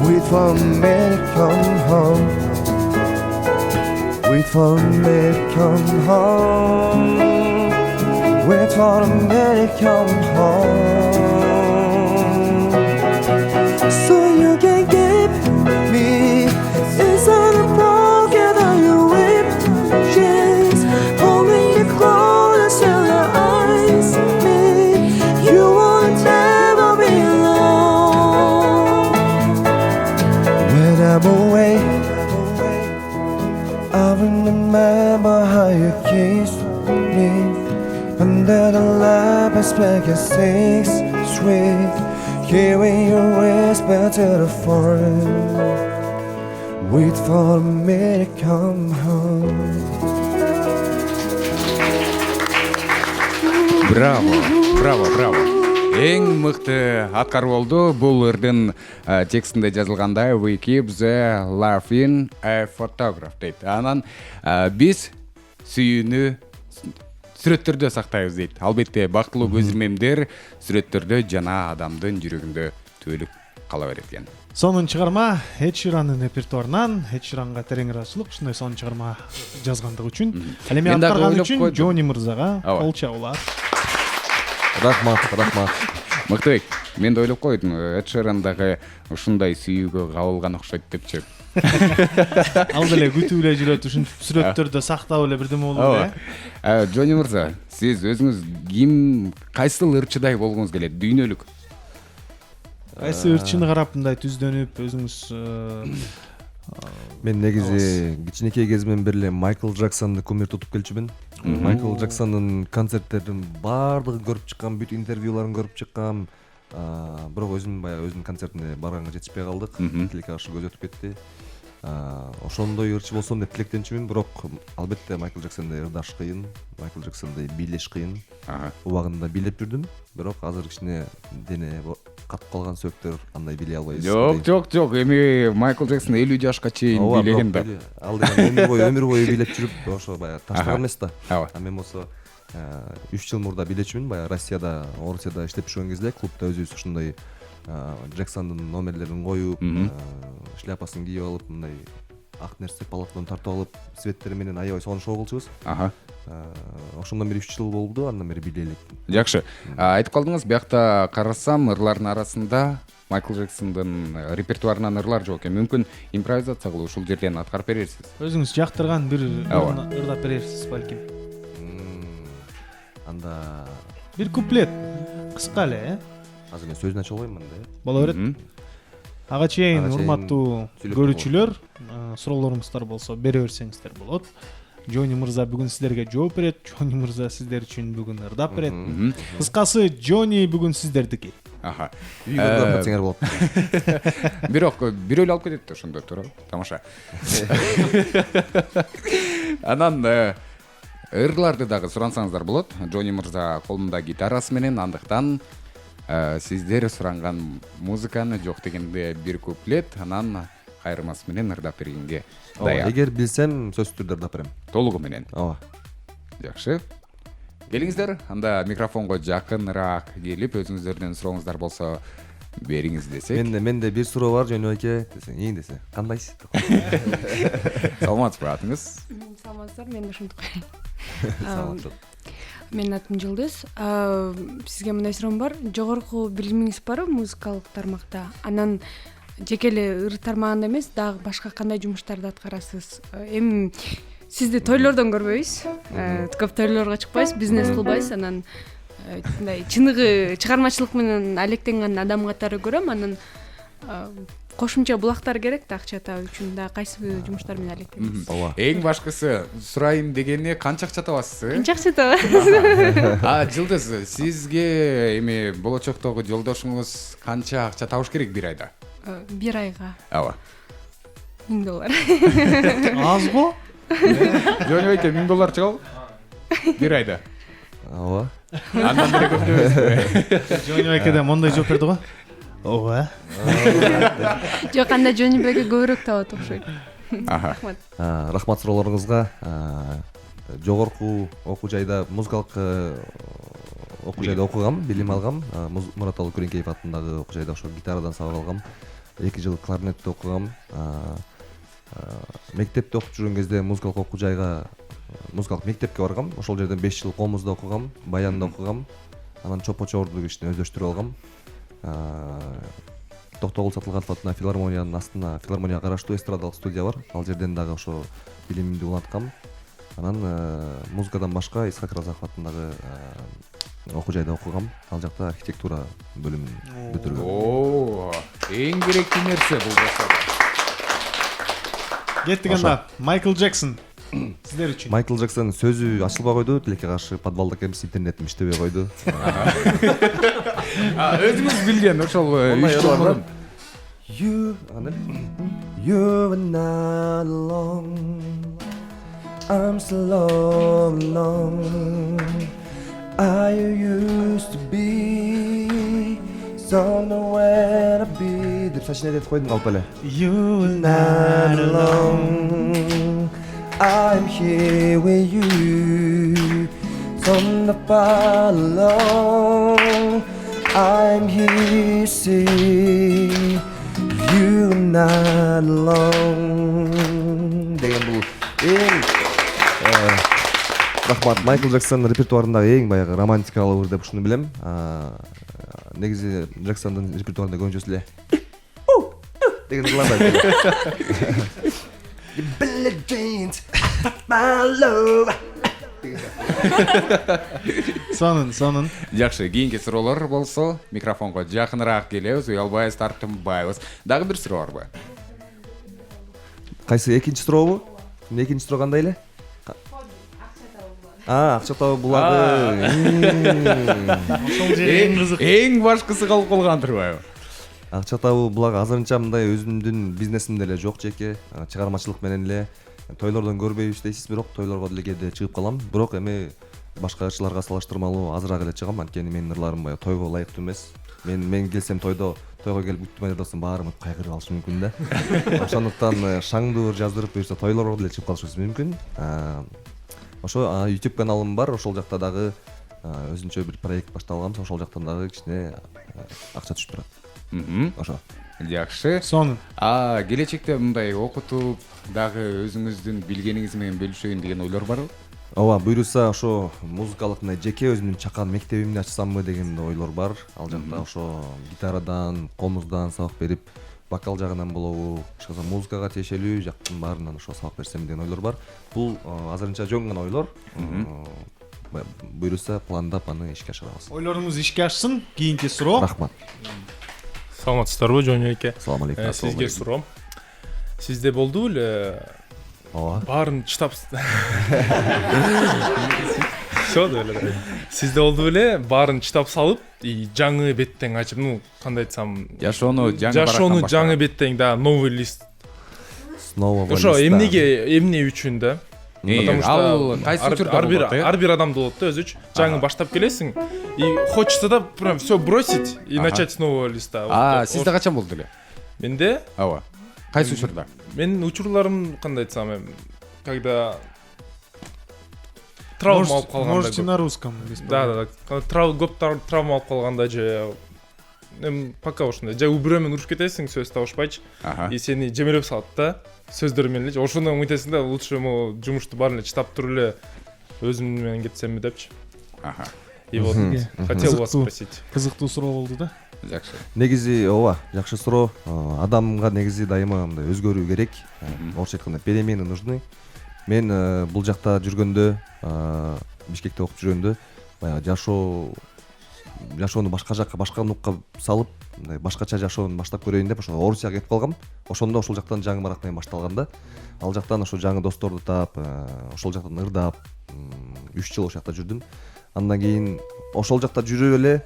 Speaker 4: Wait for me to come home. Wait for me to come home. Wait for me to come home. you kiss me under the lamp and speak your 6th Street, hearing you whisper to the forest, wait for me to come home.
Speaker 1: Браво. Эң мыкты аткар болду. Бул ырдын текстинде жазылгандай We keep the love in a photograph дейт. Анан биз сүйүүнү сүрөттөрдө сактайбыз дейт. Албетте бактылуу көзирмемдер сүрөттөрдө жана адамдын жүрөгүндө түбөлүк кала берет экен.
Speaker 2: Сонун чыгарма Эд Ширанын репертуарынан. Эд Ширанга терең ыраазычылык ушундай сонун чыгарма жазгандыгы үчүн. Ал эми аткарган үчүн Джони мырзага кол чабуулар.
Speaker 3: Рахмат.
Speaker 1: Мыктыбек, мен да ойлоп койдум, Эд Ширан дагы ушундай сүйүүгө кабылган окшойт депчи.
Speaker 2: Ал деле күтүп эле жүрөт, ушинтип сүрөттөрдө сактап эле бирдеме болду э.
Speaker 1: Джони мырза, сиз өзүңүз ким, кайсыл ырчыдай болгуңуз келет? Дүйнөлүк.
Speaker 2: Кайсы ырчыны карап мындай түздөнүп өзүңүз
Speaker 3: Мен негизи кичинекей кезимден бери эле Майкл Джексонду кумир тутуп келчүмүн. Майкл Джексондун концерттерин баардыгын көрүп чыккам, бүт интервьюларын көрүп чыккам. Бирок өзүнүн концертине барганга жетишпей калдык. Тилекке каршы көз өтүп кетти. Ошондой ырчы болсом деп тилектенчүмүн, бирок албетте Майкл Джексондой ырдаш кыйын, Майкл Джексондой бийлеш кыйын. Убагында бийлеп жүрдүм, бирок азыр кичине дене катып калган сөктөр, андай бийлей албайбыз.
Speaker 1: Жок, эми Майкл Джексон 50 жашка чейин бийлеген да.
Speaker 3: Ал деген өмүр бою бийлеп жүрүп, ошо баягы таштаган эмес да. Мен болсо 3 жыл мурда бийлечүмүн, баягы Россияда, Орусияда иштеп жүргөн кезде клубда өзүбүз ушундай Джексондун номерлерин коюп, шляпасын кийип алып, мындай ак нерсе полотнон тартып алып, светтери менен аябай сонун шоу кылчубуз. Ошондон бери 3 жыл болду, андан бери бийлей элек.
Speaker 1: Жакшы. Айтып калдыңыз, биякта карасам, ырлардын арасында Майкл Джексондун репертуарынан ырлар жок экен. Мүмкүн импровизация кылып ушул жерден аткарып берерсиз.
Speaker 2: Өзүңүз жактырган бир ырдап берерсиз балким.
Speaker 3: Анда
Speaker 2: бир куплет кыска эле, э?
Speaker 3: Азыр мен сөзүн ача албайм анда.
Speaker 2: Боло берет. Ага чейин урматтуу көрүүчүлөр, суроолоруңуздар болсо бере берсеңиздер болот. Джони мырза бүгүн сиздерге жооп берет. Джони мырза сиздер үчүн бүгүн ырдап берет. Кыскасы Джони бүгүн сиздердики.
Speaker 3: Үйгө кетсеңер болот.
Speaker 1: Бирок бирөөлө алып кетет ошондо туурабы? Тамаша. Анан ырларды дагы сурансаңыздар болот. Джони мырза колунда гитарасы менен, андыктан сиздер суранган музыканы жок дегенде бир куплет, анан кайрылмасы менен ырдап бергенге даяр.
Speaker 3: Эгер билсем, сөзсүз түрдө ырдап берем.
Speaker 1: Толугу менен.
Speaker 3: Ооба.
Speaker 1: Жакшы. Келиңиздер, анда микрофонго жакыныраак келип, өзүңүздөрдөн сурооңуздар болсо бериңиз десек.
Speaker 3: Менде бир суроо бар, Жөнөй эке, десең, эң десе. Кандайсыз?
Speaker 1: Саламатсызбы, атыңыз?
Speaker 6: Саламатсыздар, мен ушинтип коеюн.
Speaker 3: Саламатсыз.
Speaker 6: Менин атым Жылдыз. Сизге мындай суроом бар. Жогорку билимиңиз барбы музыкалык тармакта? Анан жеке эле ыр тармагында эмес, дагы башка кандай жумуштарды аткарасыз? Эми сизди тойлордон көрбөйбүз. Көп тойлорго чыкпайсыз, бизнес кылбайсыз. Анан мындай чыныгы чыгармачылык менен алектенген адам катары көрөм. Анан кошумча булактар керек да акча табуу үчүн. Да кайсы жумуштар менен алектенесиз?
Speaker 1: Эң башкысы сурайын дегени канча акча табасыз?
Speaker 6: Канча акча табасыз?
Speaker 1: Жылдыз, сизге эми болочоктогу жолдошуңуз канча акча табыш керек бир айда?
Speaker 6: Бир айга.
Speaker 1: Ооба.
Speaker 6: $1000.
Speaker 2: Азбы?
Speaker 1: Жөнөй эке $1000 чыгабы? Бир айда.
Speaker 3: Ооба.
Speaker 1: Андан бери көп эмес.
Speaker 2: Жөнөй экеде мондай жооп берди го. Ооба.
Speaker 6: Жок, анда Жөнөй эке көбүрөөк табат окшойт.
Speaker 3: Рахмат суроолоруңузга. Жогорку окуу жайда, музыкалык окуу жайда окугам, билим алгам. Мураталы Күреңкеев атындагы окуу жайда ошо гитарадан сабак алгам. 2 жыл кларнетте окугам. Мектепте окуп жүргөн кезде музыкалык окуу жайга, музыкалык мектепке баргам. Ошол жерден 5 жыл Комузда окугам, Баянда окугам. Анан Чопо Чордук ишин өздөштүрүп алгам. Токтогул Сатылганов атына филармониянын астына, филармонияга караштуу эстрадалык студия бар. Ал жерден дагы ошо билимимди уланткам. Анан музыкадан башка Исхак Разаков атындагы окуу жайда окугам. Ал жакта архитектура бөлүмүн бүтүргөм.
Speaker 1: Эң керектүү нерсе бул болсо.
Speaker 2: Кеттик анда. Майкл Джексон. сиздер үчүн?
Speaker 3: Майкл Джексонун сөзү ачылбай койду, тилекке каршы подвалда эмес интернетим иштебей койду.
Speaker 1: Өзүңүз билген ошол 3 жыл мурун.
Speaker 4: You're not alone. I'm so alone. I used to be somewhere to be.
Speaker 3: деп шашине деп койдум калп эле.
Speaker 2: You
Speaker 4: Not alone. I'm here with you. Somewhere far alone. I'm here, see. You're not alone.
Speaker 3: Деген бул эң рахмат. Майкл Джексонун репертуарындагы эң баягы романтикалуу деп ушуну билем. Негизи Джексондун репертуарында көбүнчөсү эле деген ырлар бар.
Speaker 4: Billie Jeans, my love.
Speaker 2: сонун.
Speaker 1: Жакшы, кийинки суроолор болсо микрофонго жакыныраак келебиз, уялбайбыз, тартынбайбыз. Дагы бир суроо барбы?
Speaker 3: Кайсы экинчи сурообу? Экинчи суроо кандай эле? Акча табуу булагы.
Speaker 2: Ошол жери эң кызык.
Speaker 1: Эң башкысы калып калгандырбайбы?
Speaker 3: Акча табуу булагы азырынча мындай өзүмдүн бизнесимде эле жок жеке, чыгармачылык менен эле тойлордон көрбөйбүз дейсиз, бирок тойлорго деле кээде чыгып калам. Бирок эми башка ырчыларга салыштырмалуу азыраак эле чыгам, анткени менин ырларым баягы тойго ылайыктуу эмес. Мен келсем тойго келип күттүмө десем баары кайгырып алышы мүмкүн да. Ошондуктан шаңдуу жаздырып буюрса тойлорго деле чыгып калышыбыз мүмкүн. Ошо YouTube каналым бар, ошол жакта дагы өзүнчө бир проект башталган, ошол жактан дагы кичине акча түшүп турат. Ошо.
Speaker 1: Жакшы.
Speaker 2: Сонун.
Speaker 1: Келечекте мындай окутуп дагы өзүңүздүн билгениңиз менен бөлүшөйүн деген ойлор барбы?
Speaker 3: Ооба, буйруса ошо музыкалык мындай жеке өзүмдүн чакан мектебимди ачсамбы деген ойлор бар. Ал жакта ошо гитарадан, комуздан сабак берип, вокал жагынан болобу, ошо музыкага тиешелүү жактын баарынан ошо сабак берсем деген ойлор бар. Бул азырынча жөн гана ойлор. Буйруса пландап аны ишке ашырабыз.
Speaker 2: Ойлоруңуз ишке ашсын. Кийинки суроо.
Speaker 3: Рахмат.
Speaker 9: Саламатсыздарбы, Жоня эке?
Speaker 3: Салам алейкум.
Speaker 9: Сизге суроом. Сизде болду эле
Speaker 3: Ооба.
Speaker 9: баарын чытап Всё эле. Сизде болду эле баарын чытап салып, жаңы беттен ачып, кандай айтсам,
Speaker 1: Жашоону
Speaker 9: жаңы беттен да новый лист.
Speaker 3: Снова
Speaker 9: Ошо эмне үчүн да? Потому
Speaker 1: ал
Speaker 9: что
Speaker 1: кайсы учурда болот?
Speaker 9: ар бир адамда болот да өзүчү. Жаңы баштап келесиң и хочется да прям всё бросить и начать с нового листа.
Speaker 1: Сизде качан болду эле?
Speaker 9: Менде?
Speaker 1: Ооба. Кайсы учурда?
Speaker 9: Менин учурларым кандай айтсам, когда травма алып калганда.
Speaker 2: Можете на русском.
Speaker 9: Да. Көп травма алып калганда же пока ушундай же бирөө менен уруш кетесиң, сөз табышпайчы. И сени жемелеп салат да. Сөздөр менен эле. Ошондон үмүттесиң да, лучше жумушту баарын эле чытап туруп эле өзүм менен кетсемби депчи. И вот хотел вас спросить.
Speaker 2: Кызыктуу суроо болду да.
Speaker 1: Жакшы.
Speaker 3: Негизи ооба, жакшы суроо. Адамга негизи дайыма мындай өзгөрүү керек. Орусча айтканда перемены нужны. Мен бул жакта жүргөндө, Бишкекте окуп жүргөндө, баягы жашоону башка жакка, башка нукка салып, мындай башкача жашоону баштап көрөйүн деп ошо Орусияга кетип калгам. Ошондо ошол жактан жаңы барак менен башталган да. Ал жактан ошо жаңы досторду таап, ошол жактан ырдап, 3 жыл ошол жакта жүрдүм. Андан кийин ошол жакта жүрүп эле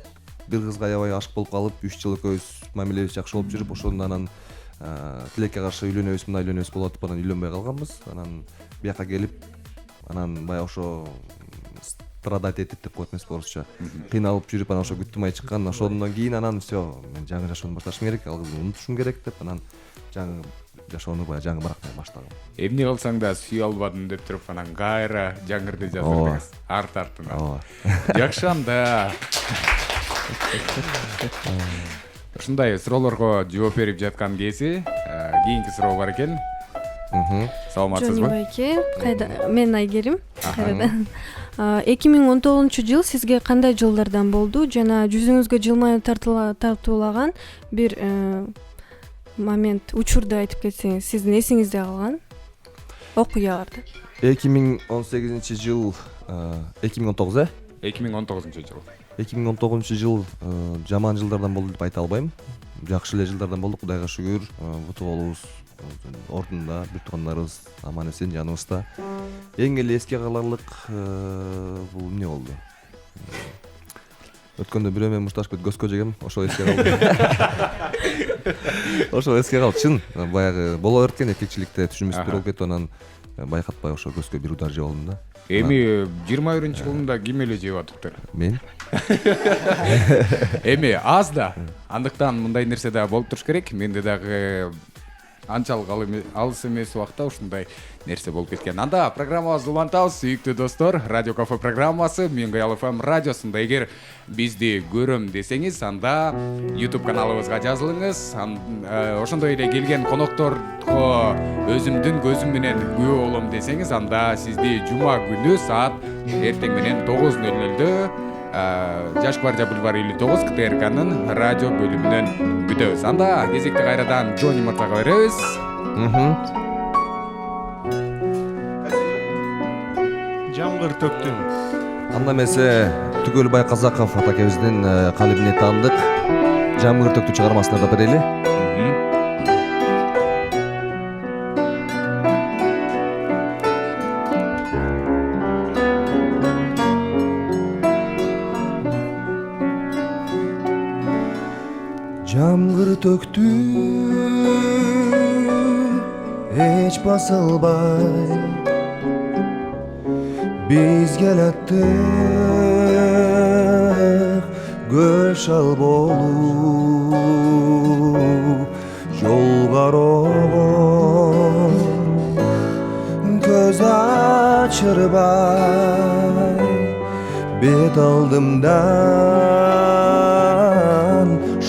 Speaker 3: бир кызга аябай ашык болуп калып, 3 жыл экөөбүз мамилебиз жакшы болуп жүрүп, ошондон анан тилекке каршы үйлөнөбүз, мындай үйлөнөбүз болуп атып, анан үйлөнбөй калганбыз. Анан бияка келип, анан баягы ошо страдать этип деп коет эмеспи орусча. Кыйналып жүрүп, анан ошо күттүм ай чыккан. Ошондон кийин анан всё, мен жаңы жашоону башташым керек, ал кызды унутушум керек деп, анан жаңы жашоону баягы жаңы барак менен баштагам.
Speaker 1: Эмне кылсаң да сүйө албадым деп туруп, анан кайра жаңырды жаздыңыз. Арт артынан.
Speaker 3: Ооба.
Speaker 1: Жакшы анда. Ушундай суроолорго жооп берип жаткан кези, кийинки суроо бар экен. Саламатсызбы?
Speaker 6: Жөнбайке, мен Айгерим. Кайрадан. 2019 жыл сизге кандай жылдардан болду жана жүзүңүзгө жылмайып тартуулаган бир момент, учурду айтып кетсеңиз, сиздин эсиңизде калган окуяларды.
Speaker 3: 2018 жыл, 2019
Speaker 1: 2019 жыл.
Speaker 3: 2019 жыл жаман жылдардан болду деп айта албайм. Жакшы эле жылдардан болду, Кудайга шүгүр. Утуп алуубуз ордунда бир туугандарыбыз аман эсен жаныбызда. Эң эле эске каларлык бул эмне болду? Өткөндө бирөө менен мушташып көзгө жегем, ошол эске калды. Ошол эске калды. Чын, баягы боло берген эпикчиликте түшүнбөс болуп кетип анан байкатпай ошо көзгө бир удар жеп алдым да.
Speaker 1: Эми 21-жылында ким эле жеп атыптыр?
Speaker 3: Мен.
Speaker 1: Эми аз да. Андыктан мындай нерсе да болуп туруш керек. Менде дагы анчалык алыс эмес убакта ушундай нерсе болуп кеткен. Анда программабызды улантабыз, сүйүктүү достор. Радио Кафе программасы Миңгаял ФМ радиосунда. Эгер бизди көрөм десеңиз, анда YouTube каналыбызга жазылыңыз. Ошондой эле келген конокторго өзүмдүн көзүм менен күбө болом десеңиз, анда сизди жума күнү саат эртең менен 9:00 Жаш Гвардия бульвары 59 КТРКнын радио бөлүмүнөн күтөбүз. Анда кезекти кайрадан Джонни мырзага беребиз.
Speaker 2: Жамгыр төктүм.
Speaker 3: Анда эмесе Түгөл Байказаков атакебиздин калыбине таандык Жамгыр төктү чыгармасына да берели.
Speaker 4: Жамгыр төктү эч басылбай биз келаттык көл шал болуп жол кароого көз ачырбай бет алдымдан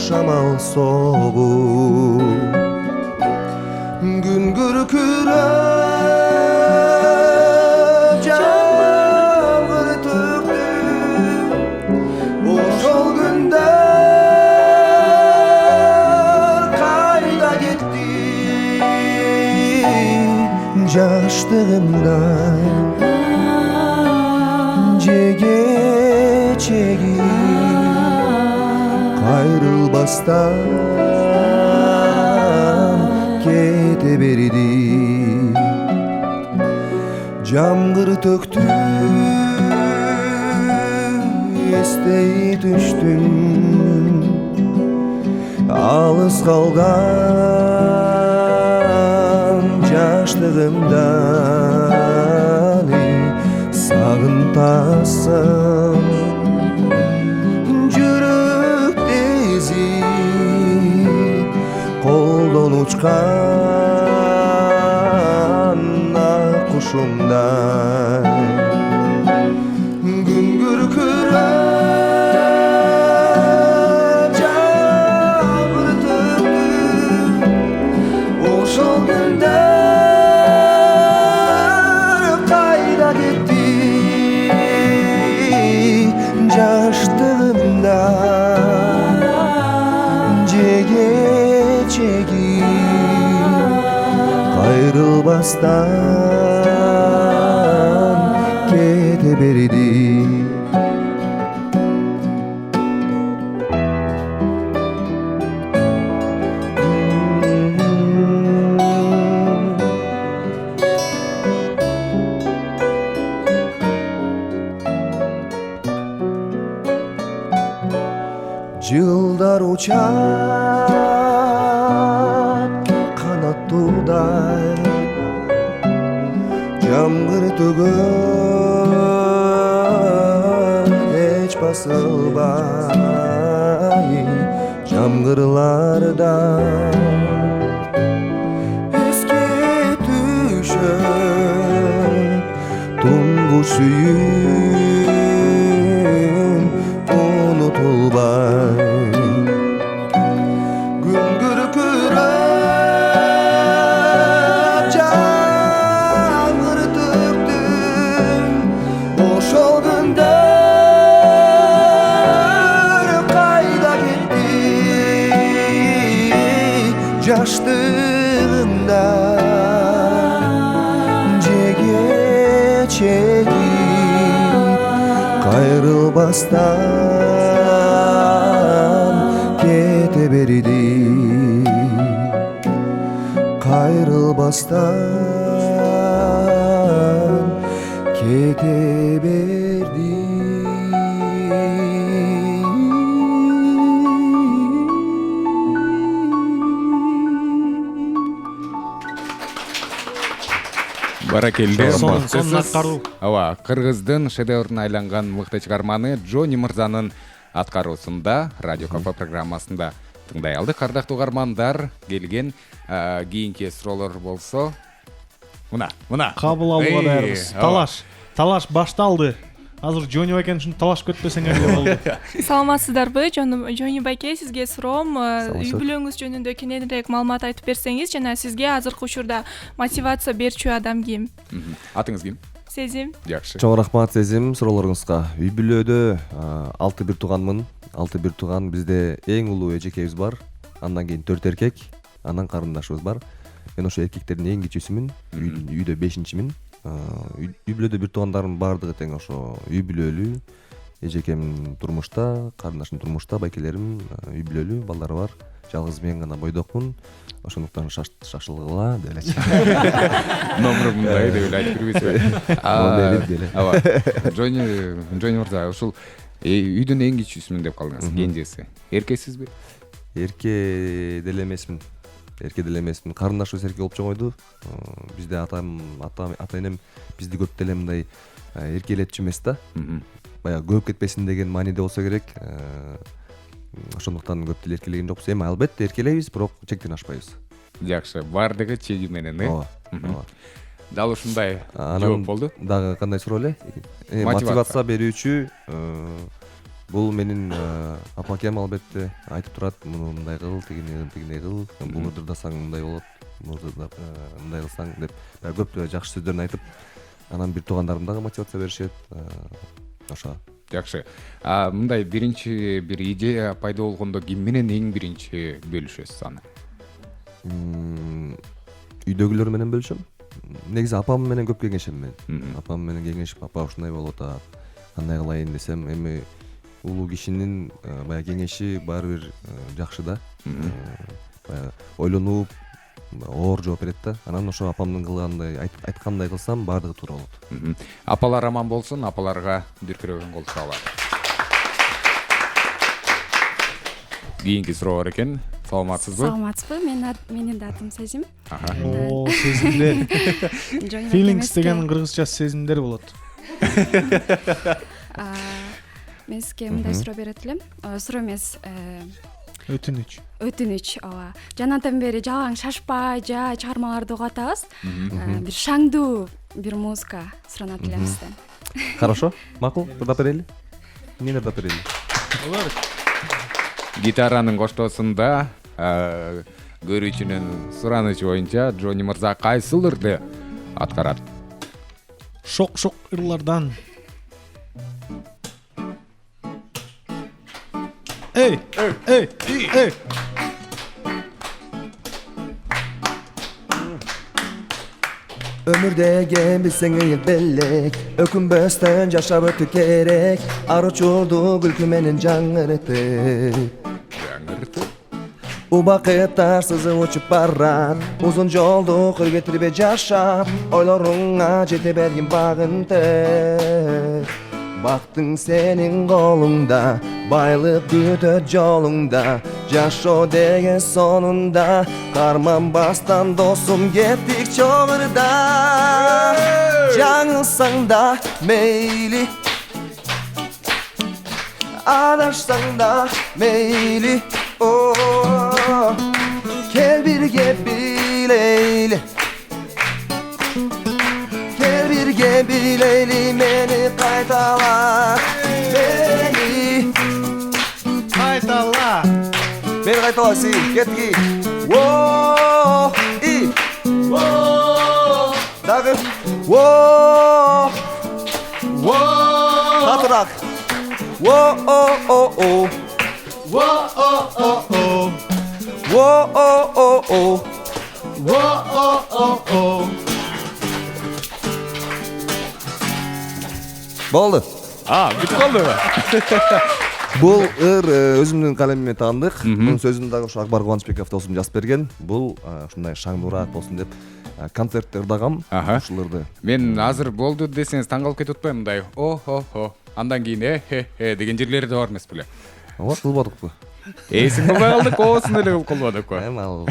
Speaker 4: шамал согуп күн күркүрөп жамгыр төктү ошол күндөр кайда кетти жаштыгымдан жеге чеги кайрылбастан кете берди жамгыр төктү эстей түштүм алыс калган жаштыгымдан сагынтасың колдон учкан ак кушумдай күн күркүрөп жамгыр төктү ошол күндөр кайда кетти жаштыгымдан жеге чеги кайрылбастан кете берди жылдар учат канаттуудай жамгыр төгөт эч басылбай жамгырларда эске түшөт туңгуч сүйүүм унутулбай жаштыгымдан жеге чеги кайрылбастан кете берди айрылбастан кете берди.
Speaker 1: Баракелде.
Speaker 2: Сонун аткаруу.
Speaker 1: Ооба, кыргыздын шедеврине айланган мыкты чыгарманы Джонни Мырзанын аткаруусунда радио кафе программасында тыңдай алдык. Ардактуу угармандар, келген кийинки суроолор болсо мына
Speaker 2: кабыл алууга даярбыз. Талаш башталды. Азыр Джонни байкени ушинтип талашып кетпесең эле болду.
Speaker 10: Саламатсыздарбы, Джонни байке, сизге суроом, үй бүлөңүз жөнүндө кененирээк маалымат айтып берсеңиз жана сизге азыркы учурда мотивация берчү адам ким?
Speaker 1: Атыңыз ким?
Speaker 10: Сезим.
Speaker 1: Жакшы.
Speaker 3: Чоң рахмат Сезим суроолоруңузга. Үй бүлөдө 6 бир тууганмын. 6 бир тууган, бизде эң улуу эжекебиз бар. Андан кийин 4 эркек, анан карындашыбыз бар. Мен ошо эркектердин эң кичүүсүмүн. Үйдө 5-чимин. Үй бүлөдө бир туугандарымдын баардыгы тең ошо үй бүлөлүү. Эжекем турмушта, карындашым турмушта, байкелерим үй бүлөлүү, балдары бар. Жалгыз мен гана бойдокмун. Ошондуктан шашылгыла деп элечи.
Speaker 1: Номер мындай деп эле айтып бербейсизби? Ооба. Джонни Мырза, ушул үйдүн эң кичүүсүмүн деп калдыңыз. Кенжеси. Эркексизби?
Speaker 3: Эрке деле эмесмин. Карындашыбыз эркек болуп чоңойду. Бизде ата-энем бизди көп деле мындай эркелетчү эмес да. Баягы көп кетпесин деген мааниде болсо керек. Ошондуктан көп деле эркелеген жокпуз. Эми албетте эркелейбиз, бирок чектен ашпайбыз.
Speaker 1: Жакшы, баардыгы чеги менен,
Speaker 3: Ооба.
Speaker 1: Дал ушундай жооп болду.
Speaker 3: Дагы кандай суроо эле? Мотивация берүүчү бул менин апакем албетте айтып турат, муну мындай кыл, тигине кыл, бул ырдасаң мындай болот, мындай кылсаң деп көп жакшы сөздөрүн айтып, анан бир туугандарым дагы мотивация беришет. Ошо.
Speaker 1: Жакшы. Мындай биринчи бир идея пайда болгондо ким менен эң биринчи бөлүшөсүз аны?
Speaker 3: Үйдөгүлөр менен бөлүшөм. Негизи апам менен көп кеңешем мен. Апам менен кеңешип, апа ушундай болуп атат, кандай кылайын десем, эми улуу кишинин баягы кеңеши баары бир жакшы да. Баягы ойлонуп, оор жооп берет да. Анан ошо апамдын кылгандай, айткандай кылсам баардыгы туура болот.
Speaker 1: Апалар аман болсун, апаларга дүркүрөгөн кол сураалар. Кийинки суроо бар экен. Саламатсызбы?
Speaker 11: Саламатсызбы? Менин да атым Сезим.
Speaker 2: О, сезимдер. Feelings деген кыргызча сезимдер болот.
Speaker 11: Мен сизге мындай суроо берет элем. Суроо эмес,
Speaker 2: өтүнүч,
Speaker 11: ооба. Жанатан бери жалаң шашпай, жай чыгармаларды угуп атабыз. Бир шаңдуу бир музыка суранат элем сизден.
Speaker 3: Хорошо, макул, ырдап берели. Мен ырдап берели.
Speaker 1: Гитаранын коштоосунда көрүүчүнүн суранычы боюнча Джонни Мырза кайсыл ырды аткарат?
Speaker 2: Шок ырлардан. Эй!
Speaker 4: Өмүрдөгү билсең белек, өкүнбөстөн жашап өтү керек. Ар учурду күлкү менен жаңыртып. Убакыттар сызып учуп барат, узун жолду кыр кетирбей жашап, ойлоруңа жете бергин багынтып. Бактың сенин колуңда, байлык күтөт жолуңда, жашоо деген сонунда, карманбастан досум кеттик чоңурда. Жаңылсаң да мейли, адашсаң да мейли, кел бирге билейли, кел бирге билейли, мени кайтала, мени
Speaker 2: кайтала,
Speaker 4: мени кайтала, си, кеттик. Дагы, катыраак. Болду.
Speaker 1: Бүтүп калдыбы?
Speaker 3: Бул ыр өзүмдүн калемиме таандык. Мунун сөзүн дагы ошо Акбар Кубанычбеков досум жазып берген. Бул ушундай шаңдуураак болсун деп концертте ырдагам ушуларды.
Speaker 1: Мен азыр болду десеңиз таң калып кетип атпаймынбы мындай о андан кийин деген жерлери да бар эмес беле?
Speaker 3: Ооба, кылбадыкпы?
Speaker 1: Эсиң кылбай калдык, оосун эле кылып калбадыкпы?
Speaker 3: Эми ал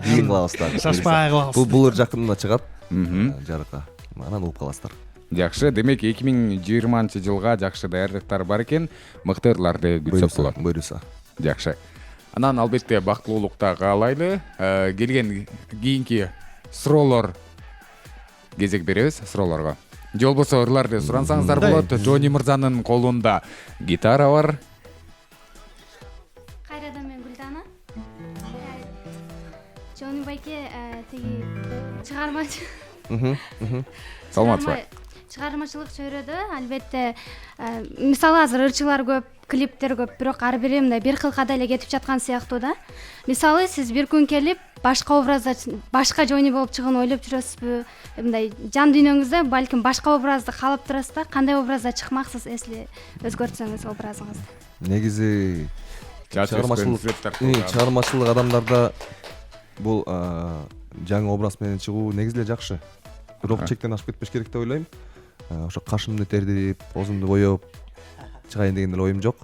Speaker 3: кийин кылабыз дагы.
Speaker 2: Шашпай кылабыз.
Speaker 3: Бул ыр жакында чыгат. Жарыкка. Анан угуп каласыздар.
Speaker 1: Жакшы, демек 2020-жылга жакшы даярдыктар бар экен. Мыкты ырларды күтсөк болот.
Speaker 3: Буйруса.
Speaker 1: Жакшы. Анан албетте бактылуулукта каалайлы. Келген кийинки суроолор кезек беребиз суроолорго. Же болбосо ырларды сурансаңыздар болот. Джони мырзанын колунда гитара бар.
Speaker 5: Кайрадан мен Гүлдана. Жони байке тиги чыгармачы.
Speaker 1: Саламатсызбы?
Speaker 5: Чыгармачылык чөйрөдө албетте мисалы азыр ырчылар көп, клиптер көп, бирок ар бири мындай бир кылка эле кетип жаткан сыяктуу да. Мисалы сиз бир күн келип башка образда башка Жони болуп чыгууну ойлоп жүрөсүзбү? Мындай жан дүйнөңүздө балким башка образды каалап турасыз да, кандай образда чыкмаксыз эсли өзгөртсөңүз образыңызды?
Speaker 3: Негизи чыгармачылык адамдарда бул жаңы образ менен чыгуу негизи эле жакшы. Бирок чектен ашып кетпеш керек деп ойлойм. Ошо кашымды тердип, оозумду боёп чыгайын деген эле оюм жок.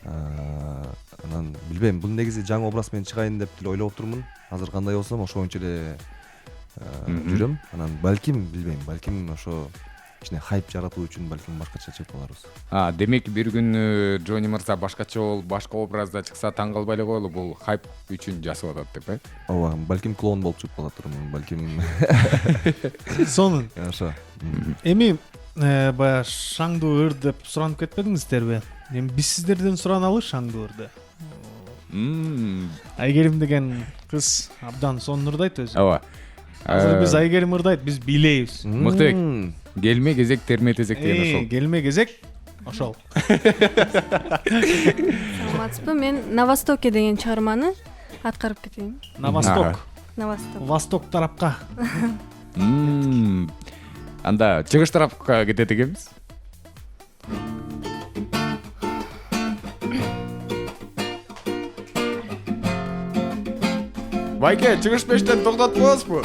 Speaker 3: Анан билбейм, бул негизи жаңы образ менен чыгайын деп деле ойлоп турмун. Азыр кандай болсом ошо боюнча эле жүрөм. Анан балким билбейм, балким ошо кичине хайп жаратуу үчүн балким башкача чыгып каларбыз.
Speaker 1: Демек бир күн Джони мырза башкача болуп, башка образда чыкса таң калбай эле коелу, бул хайп үчүн жасап атат деп,
Speaker 3: Ооба, балким клоун болуп чыгып калатырмын, балким.
Speaker 2: Сонун.
Speaker 3: Ошо.
Speaker 2: Эми баягы шаңдуу ыр деп суранып кетпедиңиздерби? Эми биз сиздерден сураналы шаңдуу ырды. Айгерим деген кыз абдан сонун ырдайт өзү.
Speaker 1: Ооба.
Speaker 2: Азыр биз Айгерим ырдайт, биз билейбиз.
Speaker 1: Мыкты. Келме кезек, терме тезек деген ошол.
Speaker 2: Келме кезек ошол.
Speaker 6: Саламатсызбы? Мен На Востоке деген чыгарманы аткарып кетейин.
Speaker 2: На Восток.
Speaker 6: На Восток.
Speaker 2: Восток тарапка.
Speaker 1: Анда чыгыш тарапка кетет экенбиз. Байке, чыгыш пештен токтотпосузбу?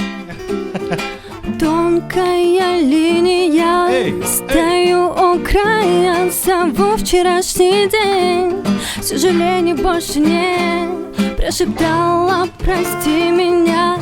Speaker 7: Тонкая линия, стою у края, зову вчерашний день. Сожалений больше нет, прошептала прости меня.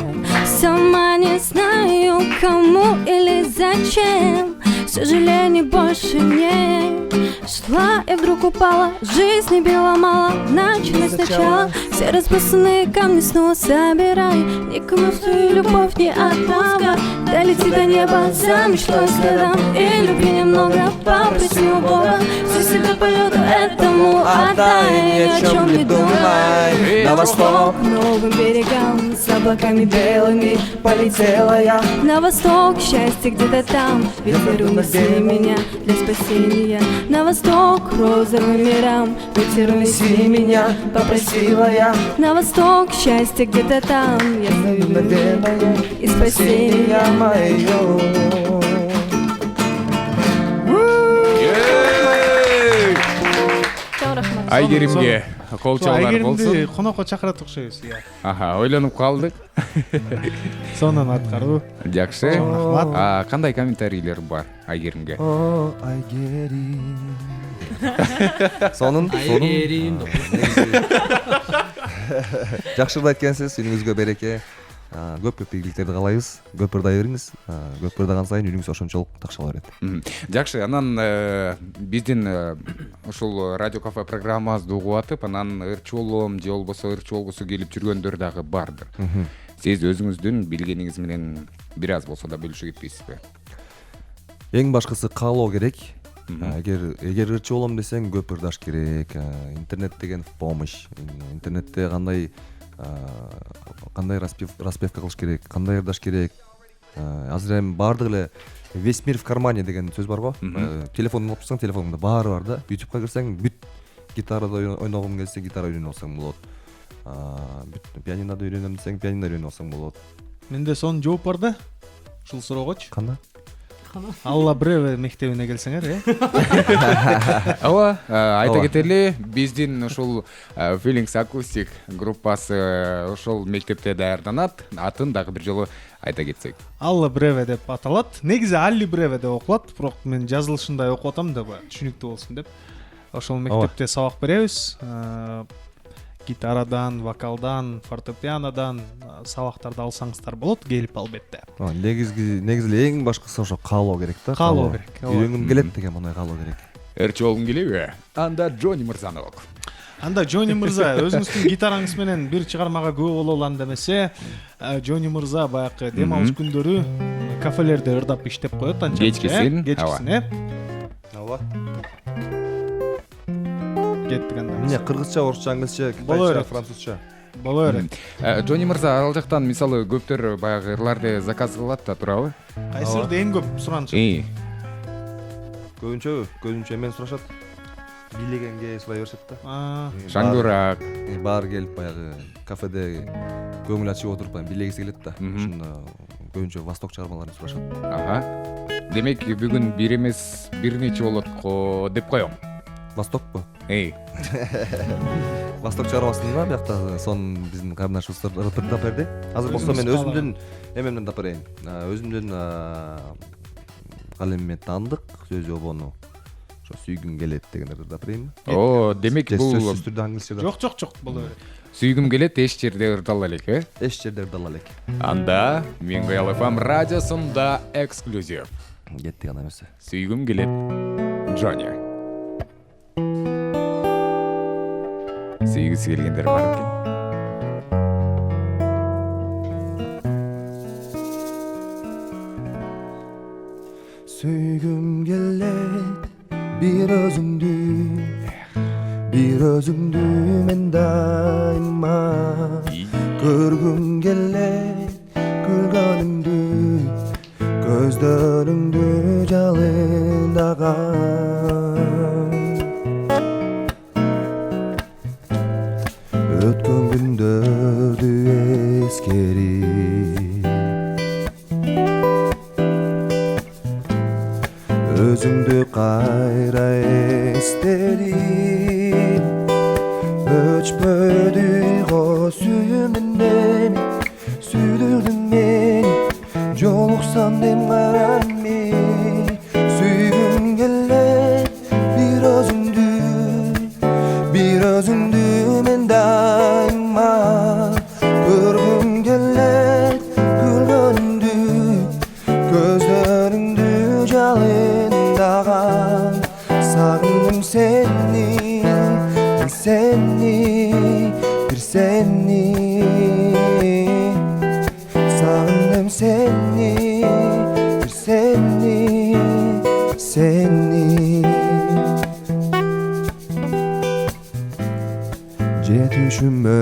Speaker 7: Сама не знаю, кому или зачем. Сожалений больше нет. Шла и вдруг упала, жизни била мало. Начали сначала, все разбросанные камни снова собирай. Никому свою любовь не отпускай. Долети до неба за мечтой следом. И любви немного попроси у Бога. Всю себя полету этому отдай. Ни о чем не думай.
Speaker 4: На восток,
Speaker 7: к новым берегам, с облаками белыми полетела я. На восток, счастье где-то там. Ветер унеси меня для спасения. На восток, к розовым мирам. Ветер унеси меня, попросила я. На восток, счастье где-то там. Я стою наверное и спасение мое.
Speaker 1: Айгеримге кол чалуулар болсун.
Speaker 2: Айгеримди конокко чакырат окшойбуз.
Speaker 1: Ойлонуп калдык.
Speaker 2: Сонун аткаруу.
Speaker 1: Жакшы. Кандай комментарийлер бар Айгеримге?
Speaker 4: О, Айгерим.
Speaker 3: Сонун.
Speaker 12: Айгерим.
Speaker 3: Жакшы ырдайт экенсиз, үнүңүзгө береке. Көп ийгиликтерди каалайбыз. Көп ырдай бериңиз. Көп ырдаган сайын үнүңүз ошончолук такшала берет.
Speaker 1: Жакшы, анан биздин ушул радио кафе программабызды угуп атып, анан ырчуулум же болбосо ырчы болгусу келип жүргөндөр дагы бардыр. Сиз өзүңүздүн билгениңиз менен бир аз болсо да бөлүшүп кетпейсизби?
Speaker 3: Эң башкысы каалоо керек. Эгер ырчы болом десең көп ырдаш керек. Интернет деген в помощь. Интернетте кандай распевка кылыш керек, кандай ырдаш керек. Азыр эми баардык эле весь мир в кармане деген сөз барго. Телефонун алып турсаң, телефонуңда баары бар да. YouTube'га кирсең, бүт гитарада ойногум келсе, гитара үйрөнүп алсаң болот. Бүт пианинода үйрөнөм десең, пианино үйрөнүп алсаң болот.
Speaker 2: Менде сонун жооп бар да. Ушул суроогочу.
Speaker 3: Кандай?
Speaker 2: Алла Бреве мектебине келсеңер,
Speaker 1: ооба айта кетели биздин ушул Feelings Acoustic группасы ошол мектепте даярданат. Атын дагы бир жолу айта кетсек.
Speaker 2: Алла Бреве деп аталат. Негизи Алли Бреве деп окулат, бирок мен жазылышында окуп атам да түшүнүктүү болсун деп. Ошол мектепте сабак беребиз. Гитарадан, вокалдан, фортепианодан сабактарды алсаңыздар болот, келип албетте.
Speaker 3: Негизи эң башкысы ошо каалоо керек да.
Speaker 2: Каалоо керек.
Speaker 3: Үйрөнгүм келет деген мындай каалоо керек.
Speaker 1: Эрчи болгуң келеби? Анда Джонни мырзаны ок.
Speaker 2: Анда Джонни мырза өзүңүздүн гитараңыз менен бир чыгармага күбө бололу анда эмесе. Джонни мырза баягы дем алыш күндөрү кафелерде ырдап иштеп коет анча.
Speaker 1: Кечкисин.
Speaker 3: Ооба.
Speaker 2: Кеттик анда.
Speaker 3: Эмне кыргызча, орусча, англисче, кытайча, французча.
Speaker 2: Боло берет.
Speaker 1: Джонни мырза ал жактан мисалы көптөр баягы ырларды заказ кылат да, туурабы?
Speaker 2: Кайсырды эң көп сураныч?
Speaker 3: Көбүнчө мен сурашат. Билегенге сурай беришет да.
Speaker 1: Шаңдурак.
Speaker 3: Баар келип баягы кафеде көңүл ачып отуруп билегиси келет да. Ошондо көбүнчө восток чыгармаларын сурашат.
Speaker 1: Демек бүгүн бир эмес бир нече болот деп коем.
Speaker 3: Востокпу?
Speaker 1: Восток
Speaker 3: чыгармасын да биякта сон биздин карындашыбыз ырдап берди. Азыр болсо мен өзүмдүн эмемден тап берейин. Өзүмдүн калемиме таандык сөз жобону ошо сүйгүм келет деген ырдап берейинби?
Speaker 1: Демек бул
Speaker 3: сөзсүз түрдө англисчеде.
Speaker 2: Жок, боло берет.
Speaker 1: Сүйгүм келет эч жерде ырдала элек,
Speaker 3: Эч жерде ырдала элек.
Speaker 1: Анда Миңгаял FM радиосунда эксклюзив.
Speaker 3: Кеттик анда эмесе.
Speaker 1: Сүйгүм келет Джонни. Сүйгүсү келгендер бар экен.
Speaker 4: Сүйгүм келет бир өзүңдү мен дайыма көргүм келет күлгөнүңдү көздөрүңдү жалындаган өткөн күндөрдү эскерип өзүңдү кайра эстелип өчпөдү го сүйүүмүнөн сүйдүрдүң мени жолуксам деп каранми сүйгүм келет бир өзүңдү мен дайыма көргүм келет күлгөнүңдү көздөрүңдү жалындаган сагындым сени бир сени сагындым сени бир сени же түшүмө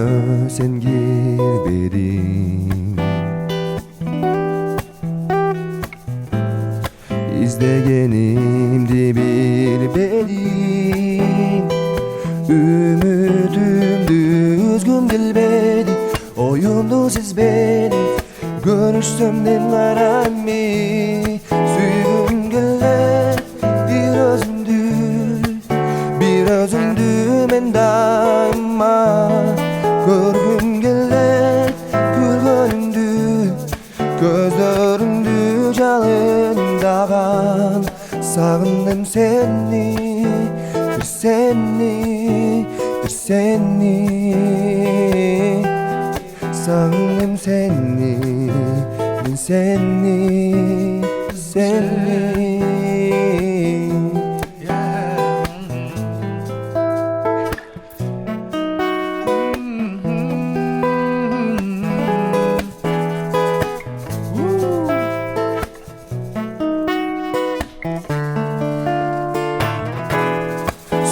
Speaker 4: сен кирбедиң издегенимди билбедиң үмүтүмдү үзгүм келбеди оюмду сезбедим көрүшсөм деп каранми сүйгүм келет бир өзүңдү мен дайыма көргүм келет күлгөнүңдү көздөрүңдү жалындаган сагындым сени бир сени сагындым сени мен сени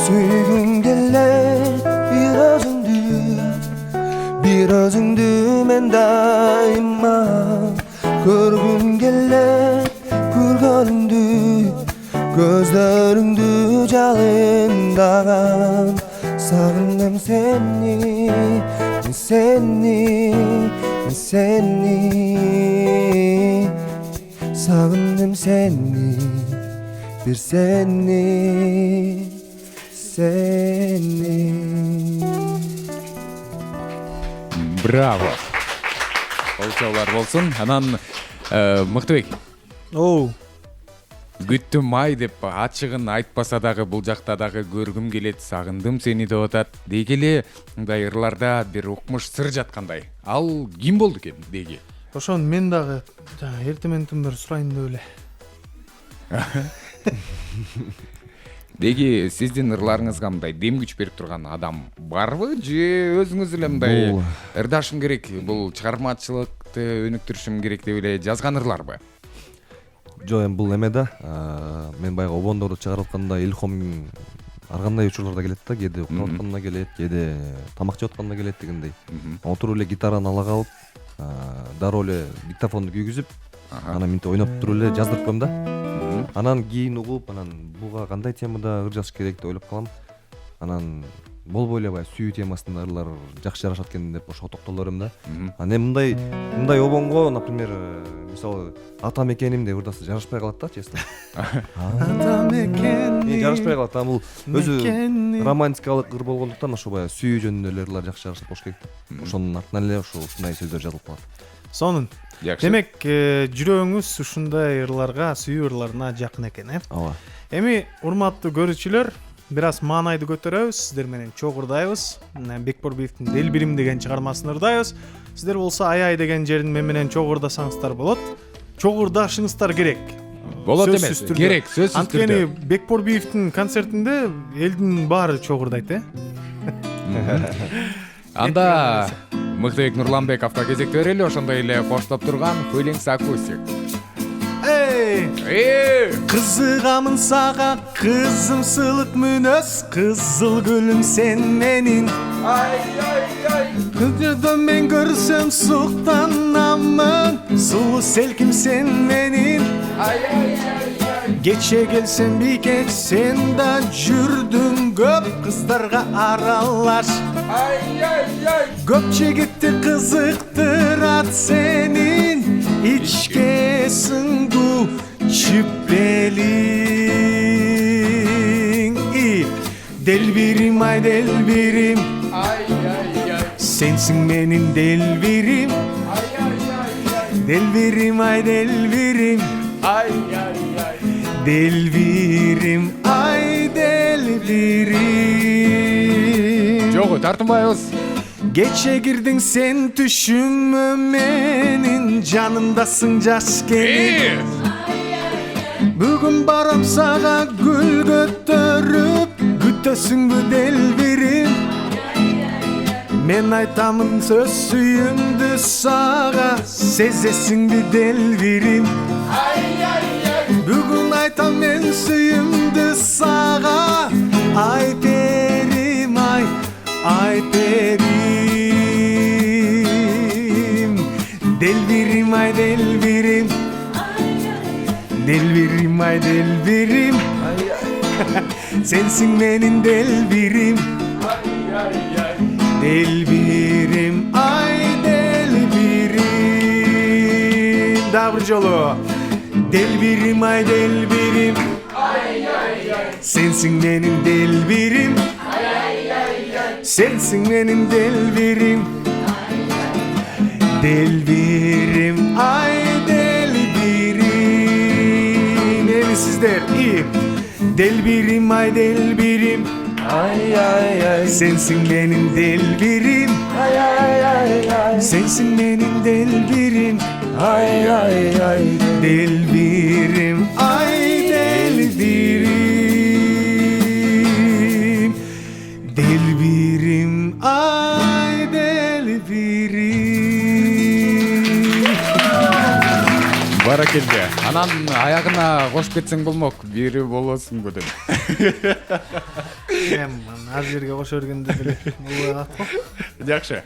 Speaker 4: Сүйгүм келет бир өзүңдү мен дайыма көргүм келет күлгөнүңдү көздөрүңдү жалындаган сагындым сени Sağındım seni, bir seni.
Speaker 1: Браво. Колчоолор болсун. Анан Мыктыбек.
Speaker 2: Оу.
Speaker 1: Күттүм ай деп ачыгын айтпаса дагы бул жакта дагы көргүм келет, сагындым сени деп атат. Дегеле мындай ырларда бир укмуш сыр жаткандай. Ал ким болду экен деги?
Speaker 2: Ошону мен дагы эртең менен түндөр сурайын деп эле.
Speaker 1: Деги сиздин ырларыңызга мындай дем күч берип турган адам барбы же өзүңүз эле мындай ырдашым керек, бул чыгармачылыкты өнүктүрүшүм керек деп эле жазган ырларбы?
Speaker 3: Жок, эми бул эме да. Мен баягы обондорду чыгарып атканда илхом ар кандай учурларда келет да, кээде уктап атканда келет, кээде тамак жеп атканда келет дегендей. Отуруп эле гитараны ала калып, дароо эле диктофонду күйгүзүп, анан минтип ойноп туруп эле жаздырып коем да. Анан кийин угуп, анан буга кандай темада ыр жазыш керек деп ойлоп калам. Анан болбой эле баягы сүйүү темасында ырлар жакшы жарашат экен деп ошого токтоло берем да. Анан эми мындай обонго, например, мисалы атам экеним деп ырдаса жарашпай калат да, честно.
Speaker 2: Атам экеним.
Speaker 3: Жарашпай калат. Бул өзү романтикалык ыр болгондуктан ошо баягы сүйүү жөнүндө эле ырлар жакшы жарашат болуш керек. Ошонун артынан эле ушундай сөздөр жазылып калат.
Speaker 2: Сонун. Демек, жүрөгүңүз ушундай ырларга, сүйүү ырларына жакын экен, э?
Speaker 3: Ооба.
Speaker 2: Эми урматтуу көрүүчүлөр, бир аз маанайды көтөрөбүз, сиздер менен чогурдайбыз. Бекборбиевдин Дел бирим деген чыгармасын ырдайбыз. Сиздер болсо ай деген жерин мен менен чогурдасаңыздар болот. Чогурдашыңыздар керек.
Speaker 1: Болот эмес, керек, сөзсүз түрдө.
Speaker 2: Анткени Бекборбиевдин концертинде элдин баары чогурдайт, э?
Speaker 1: Анда Мыктыбек Нурланбековго кезекти берели, ошондой эле коштоп турган Feelings Acoustic.
Speaker 2: Кызыгамын сага, кызым сылык мүнөз, кызыл гүлүм сен менин. Күндөрдө мен көрсөм суктанамын, сулуу селким сен менин. Кече келсем бийкек, сен да жүрдүң көп кыздарга аралаш. Көп жигитти кызыктырат сенин, ичке сыңгуу чүппелиң. Делбирим ай делбирим, сенсиң менин делбирим. Делбирим ай делбирим, делбирим ай делбирим.
Speaker 1: Жогу тартынбайбыз.
Speaker 2: Geçe girdin sen düşüme menin, canımdasın jаш kelin. Bugün baram sağa gül götürüp, gütösüngü delbirim. Men aytamın söz suyumdu sağa, sezesingü delbirim. Bugün aytam men suyumdu sağa, ay perim ay, ay perim. Delbirim ay delbirim, delbirim ay delbirim. Sensin menin delbirim, delbirim ay delbirim. Daha bir jolu. Delbirim ay delbirim, sensin benim delbirim. Sensin benim delbirim, delbirim ay delbirim. Evi sizler iyi. Delbirim ay delbirim, ay ay ay. Sensin benim delbirim, ay ay ay ay. Sensin benim delbirim, ay ay ay. Delbirim ay delbirim, delbirim ay delbirim.
Speaker 1: Баракелде. Анан аягына кош кетсең болмок, бири болосуң го деп.
Speaker 2: Аз жерге кошо бергенде деле болот го.
Speaker 1: Жакшы.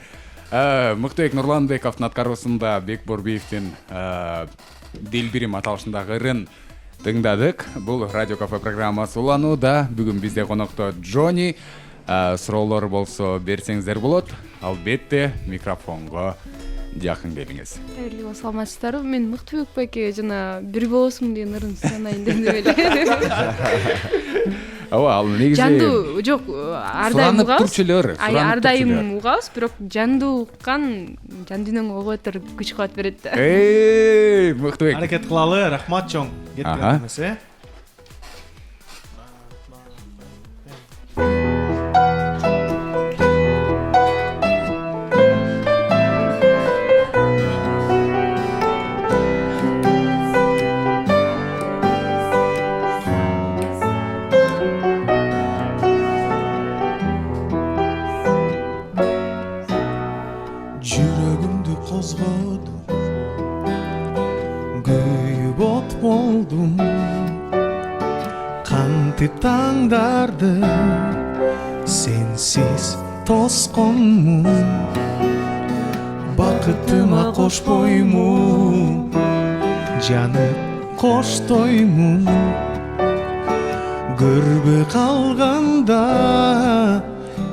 Speaker 1: Мыктыбек Нурланбековдун аткаруусунда Бекборбиевдин Делбирим аталышындагы ырын тыңдадык. Бул Радио Кафе программасы уланууда. Бүгүн бизде конокто Джони. Суроолор болсо берсеңиздер болот. Албетте микрофонго жакын келиңиз.
Speaker 6: Кайрылуу саламатсыздарбы? Мен Мыктыбек байке жана бир болосуң деген ырын санайын деп эле.
Speaker 1: Ооба, ал негизи
Speaker 6: Жандуу жок, ар дайым
Speaker 1: суранып
Speaker 6: угабыз.
Speaker 1: турчулөр,
Speaker 6: Ар дайым угабыз, бирок жандуу уккан жан дүйнөңө оготор күч кубат берет да.
Speaker 1: Мыктыбек.
Speaker 2: Аракет кылалы, рахмат чоң. Кетпеңиз. Жүрөгүмдү козгодум, күйүп от болдум, кантип таңдарды сенсиз тосконмун, бакытыма кошпоймун, жанып коштоймун, көрбөй калганда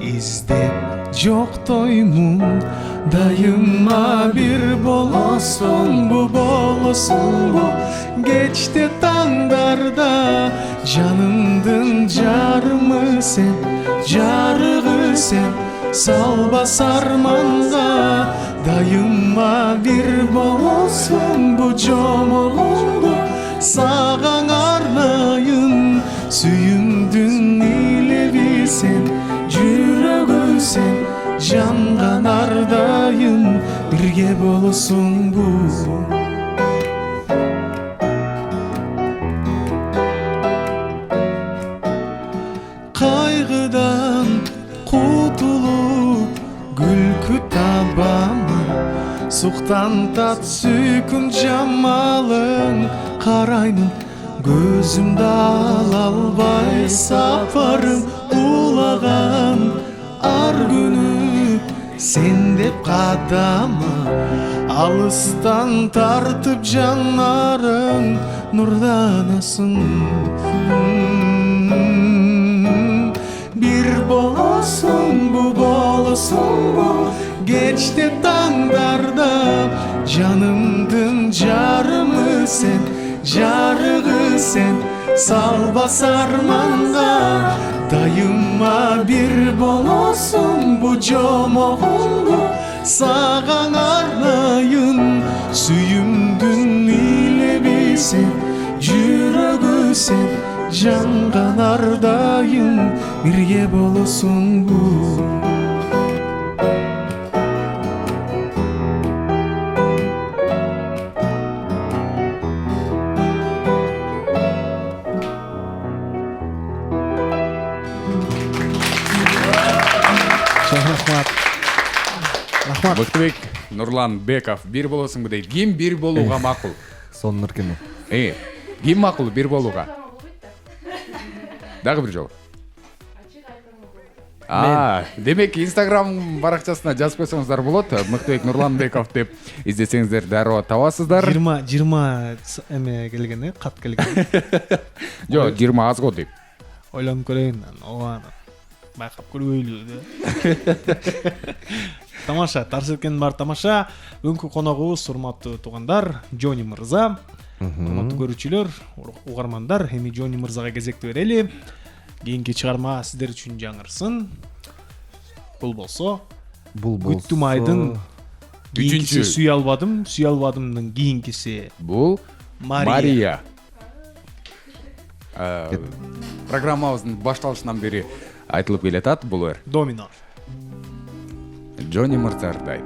Speaker 2: издеп жоктоймун, дайыма бир болосуң бу, кечте таңдарда жанымдын жарымы сен, жарыгы сен, салбас арманга, дайыма бир болосуң бу жомогоңду, саган арнайын, сүйүмдүн илеби сен, жүрөгү сен, жанган ардайым, бирге болосуң бу. Кайгыдан кутулуп күлкү табамын, суктан тат сүйкүм жамалың, караймын көзүмдү ала албай, сапарым улаган ар күнү сен деп кадама, алыстан тартып жанарың нурданасың, бир болосуң бу, кечте таңдарда жанымдын жарымы сен, жарыгы сен, салбас арманга, дайыма бир болосуң бу жомогоңду, саган арнайын, сүйүмдүн илеби сен, жүрөгү сен, жанган ардайым, бирге болосуң бу. Рахмат.
Speaker 1: Мыктыбек Нурланбеков бир болосуңбу дейт. Ким бир болууга макул?
Speaker 3: Сонун эркен.
Speaker 1: Ким макул бир болууга? Дагы бир жолу. Демек Instagram баракчасына жазып койсоңуздар болот. Мыктыбек Нурланбеков деп издесеңиздер дароо табасыздар.
Speaker 2: 20 эме келген, кат келген.
Speaker 1: Жок, 20 аз го дейт.
Speaker 2: Ойлонуп көрөйүн, ооба. Байкап көрбөйлү. Тамаша, Тарсеткен бар тамаша. Бүгүнкү коногубуз урматтуу туугандар, Джони мырза. Урматтуу көрүүчүлөр, угармандар, эми Джони мырзага кезекти берели. Кийинки чыгарма сиздер үчүн жаңырсын. Бул болсо, Күттүм айдын кийинкиси сүйө албадымдын кийинкиси
Speaker 1: бул Мария. Программабыздын башталышынан бери айтылып келатат бул
Speaker 2: до минор.
Speaker 1: Джони мырза ырдайт.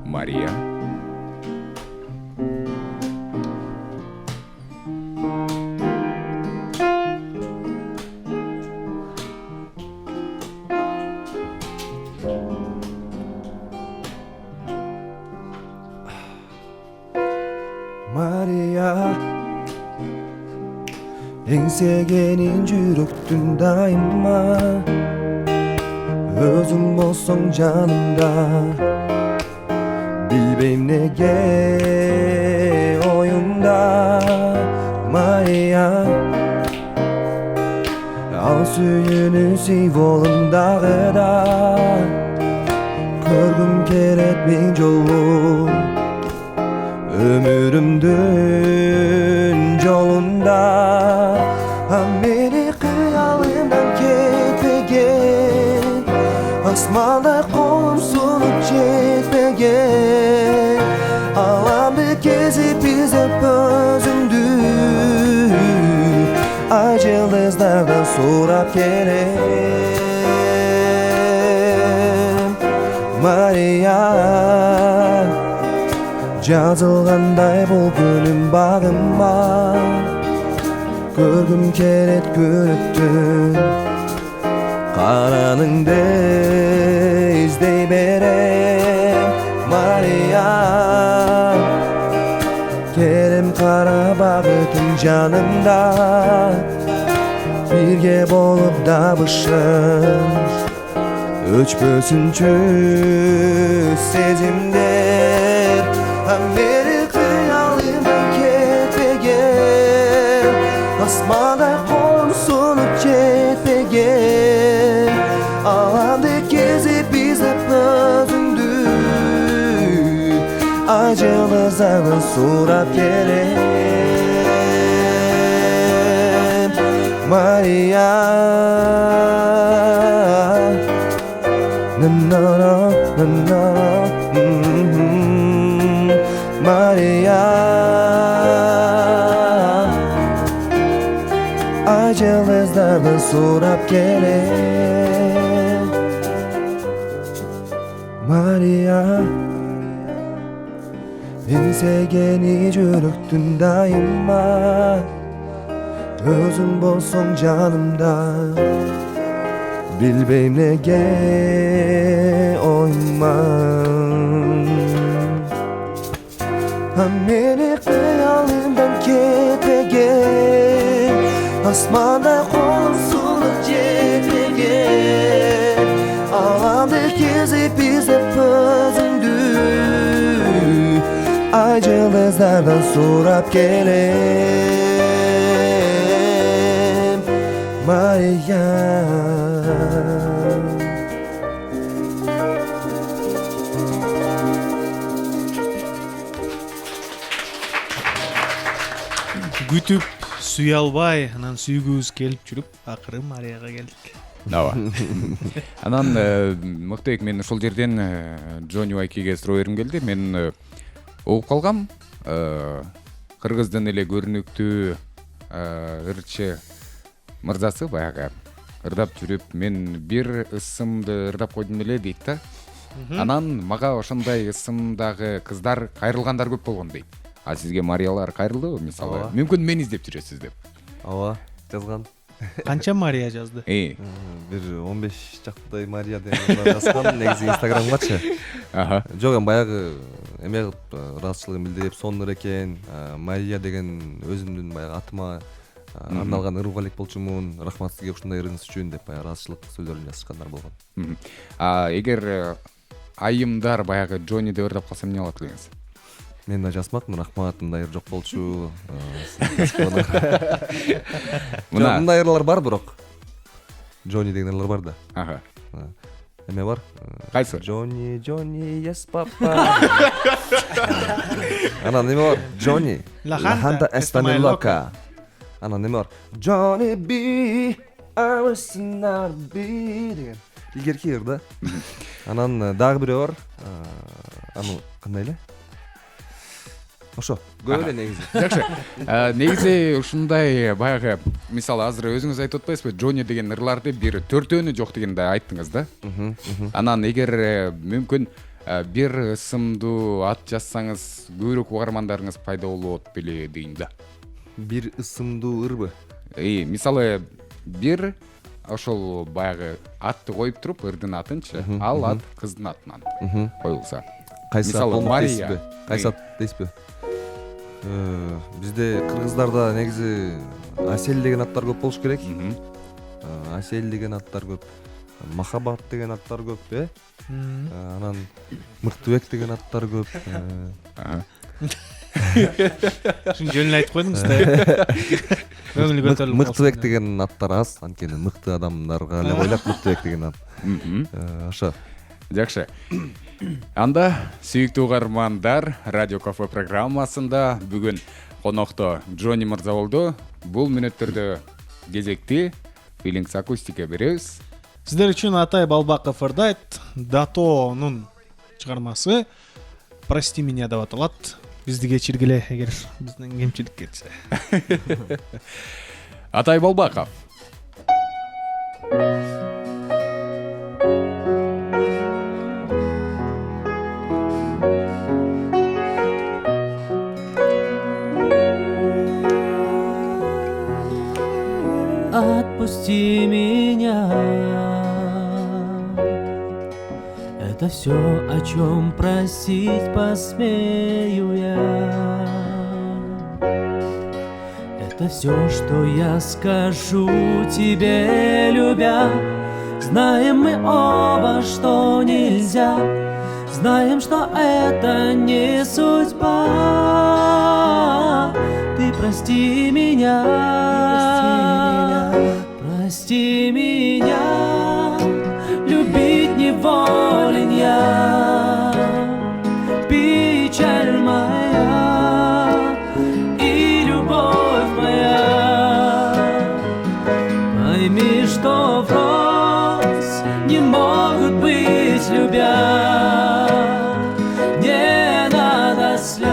Speaker 1: Мария.
Speaker 4: Maria, еңсегенин жүрөктүн дайыма, өзүң болсоң жанымда, билбейм неге оюмда. Maria, ал сүйүүнү сүй болундагы да, көргүм келет миң жолу өмүрүмдүн жолунда мени кыялымдан кетпеген асманда колум сунуп жетпеген аламды кезип изеп өзүңдү ай жылдыздардан сурап келем Мария жазылгандай бул күнүм багыма көргүм келет күнүктүн караныңды издей берем Мария келем кара багытым жанымда бирге болуп дабышым өчпөсүнчү сезимдер мени кыялымдан кетпеген асманда колум сунуп жетпеген аламды кезип изеп өзүңдү ай жылдыздардан сурап келем Мария Мария ай жылдыздардан сурап келем Мария эңсегени жүрөктүн дайыма өзүң болсоң жанымда билбейм неге ойман мени кыялымдан кетпеген асманда колум сунуп жетпеген аламды кезип изеп өзүңдү ай жылдыздардан сурап келем Мария
Speaker 2: күтүп сүйө албай анан сүйгүбүз келип жүрүп акыры Марияга келдик.
Speaker 1: Ооба. Анан мыктыбек мен ушул жерден Джонни Байкеге суроо бергим келди. Мен угуп калгам. Кыргыздын эле көрүнүктүү ырчы мырзасы баягы ырдап жүрүп, мен бир ысымды ырдап койдум эле дейт да. Анан мага ошондой ысымдагы кыздар кайрылгандар көп болгон дейт. А сизге Мариялар кайрылдыбы мисалы? Мүмкүн мен издеп жүрөсүз деп.
Speaker 3: Ооба, жазган.
Speaker 2: Канча Мария жазды?
Speaker 3: Бир 15 чактай Мария деген жазган негизи Инстаграмгачы. Жок, эми баягы эме кылып ыраазычылыгын билдирип, сонур экен, Мария деген өзүмдүн баягы атыма арналган ырууга элек болчумун, рахмат сизге ушундай ырыңыз үчүн деп баягы ыраазычылык сөздөрүн жазышкандар болгон.
Speaker 1: Эгер айымдар баягы Джонни деп ырдап калса эмне кылат элеңиз?
Speaker 3: Мен да жазмакмын, рахмат, мындай ыр жок болчу. Мындай ырлар бар бирок. Джонни деген ырлар бар да. Эме бар?
Speaker 1: Кайсы?
Speaker 3: Джонни, Джонни, yes papa. Анан эме бар? Джонни. Лаханда эстами лока. Анан эме бар? Джонни B, I was not B деген. Илгерки ыр да. Анан дагы бирөө бар. Аны кандай эле? Ошо, көп эле негизи.
Speaker 1: Жакшы. Негизи ушундай баягы мисалы азыр өзүңүз айтып атпайсызбы? Джонни деген ырларды бир төртөөнү жок дегенде айттыңыз да. Анан эгер мүмкүн бир ысымдуу ат жазсаңыз, көбүрөөк угармандарыңыз пайда болот беле дейм да.
Speaker 3: Бир ысымдуу ырбы?
Speaker 1: Мисалы бир ошол баягы атты коюп туруп, ырдын атынчы, ал ат кыздын атынан коюлса.
Speaker 3: Кайсы ат болмок дейсизби? Кайсы ат дейсизби? Бизде кыргыздарда негизи Асель деген аттар көп болуш керек. Асель деген аттар көп. Махаббат деген аттар көп, Анан Мыктыбек деген аттар көп.
Speaker 2: Шун жөнүн айтып койдуңуз да. Көңүл көтөрүлүп.
Speaker 3: Мыктыбек деген аттар аз, анткени мыкты адамдарга эле коюлат Мыктыбек деген ат. Ошо.
Speaker 1: Жакшы. Анда сүйүктүү угармандар, Радио Кафе программасында бүгүн конокто Джонни мырза болду. Бул мүнөттөрдө кезекти Feelings акустика беребиз.
Speaker 2: Сиздер үчүн Атай Балбаков ырдайт. Датонун чыгармасы «Прости меня» деп аталат. Бизди кечиргиле, эгер биздин кемчилик кетсе.
Speaker 1: Атай Балбаков.
Speaker 12: Отпусти меня. Это все, о чем просить посмею я. Это все, что я скажу тебе, любя. Знаем мы оба, что нельзя. Знаем, что это не судьба. Ты прости меня. Прости меня. Любить неволен я. Печаль моя и любовь моя. Пойми, что врозь не могут быть, любя. Не надо слез,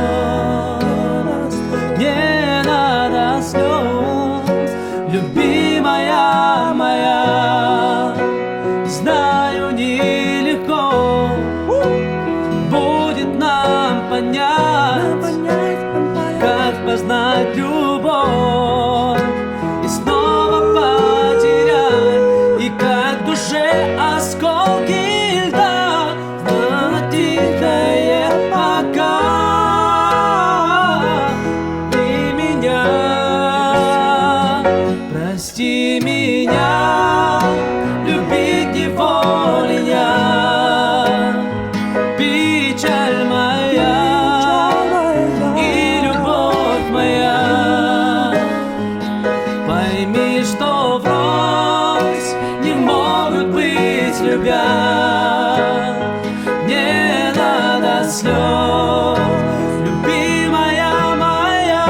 Speaker 12: не надо слез, любимая моя. Знаю, нелегко будет нам понять, как познать любовь и снова потерять, и как в душе осколки льда, но тихое пока. Ты меня, прости меня, любить неволен я. Печаль моя и любовь моя. Пойми, что врозь не могут быть, любя. Не надо слез, любимая моя.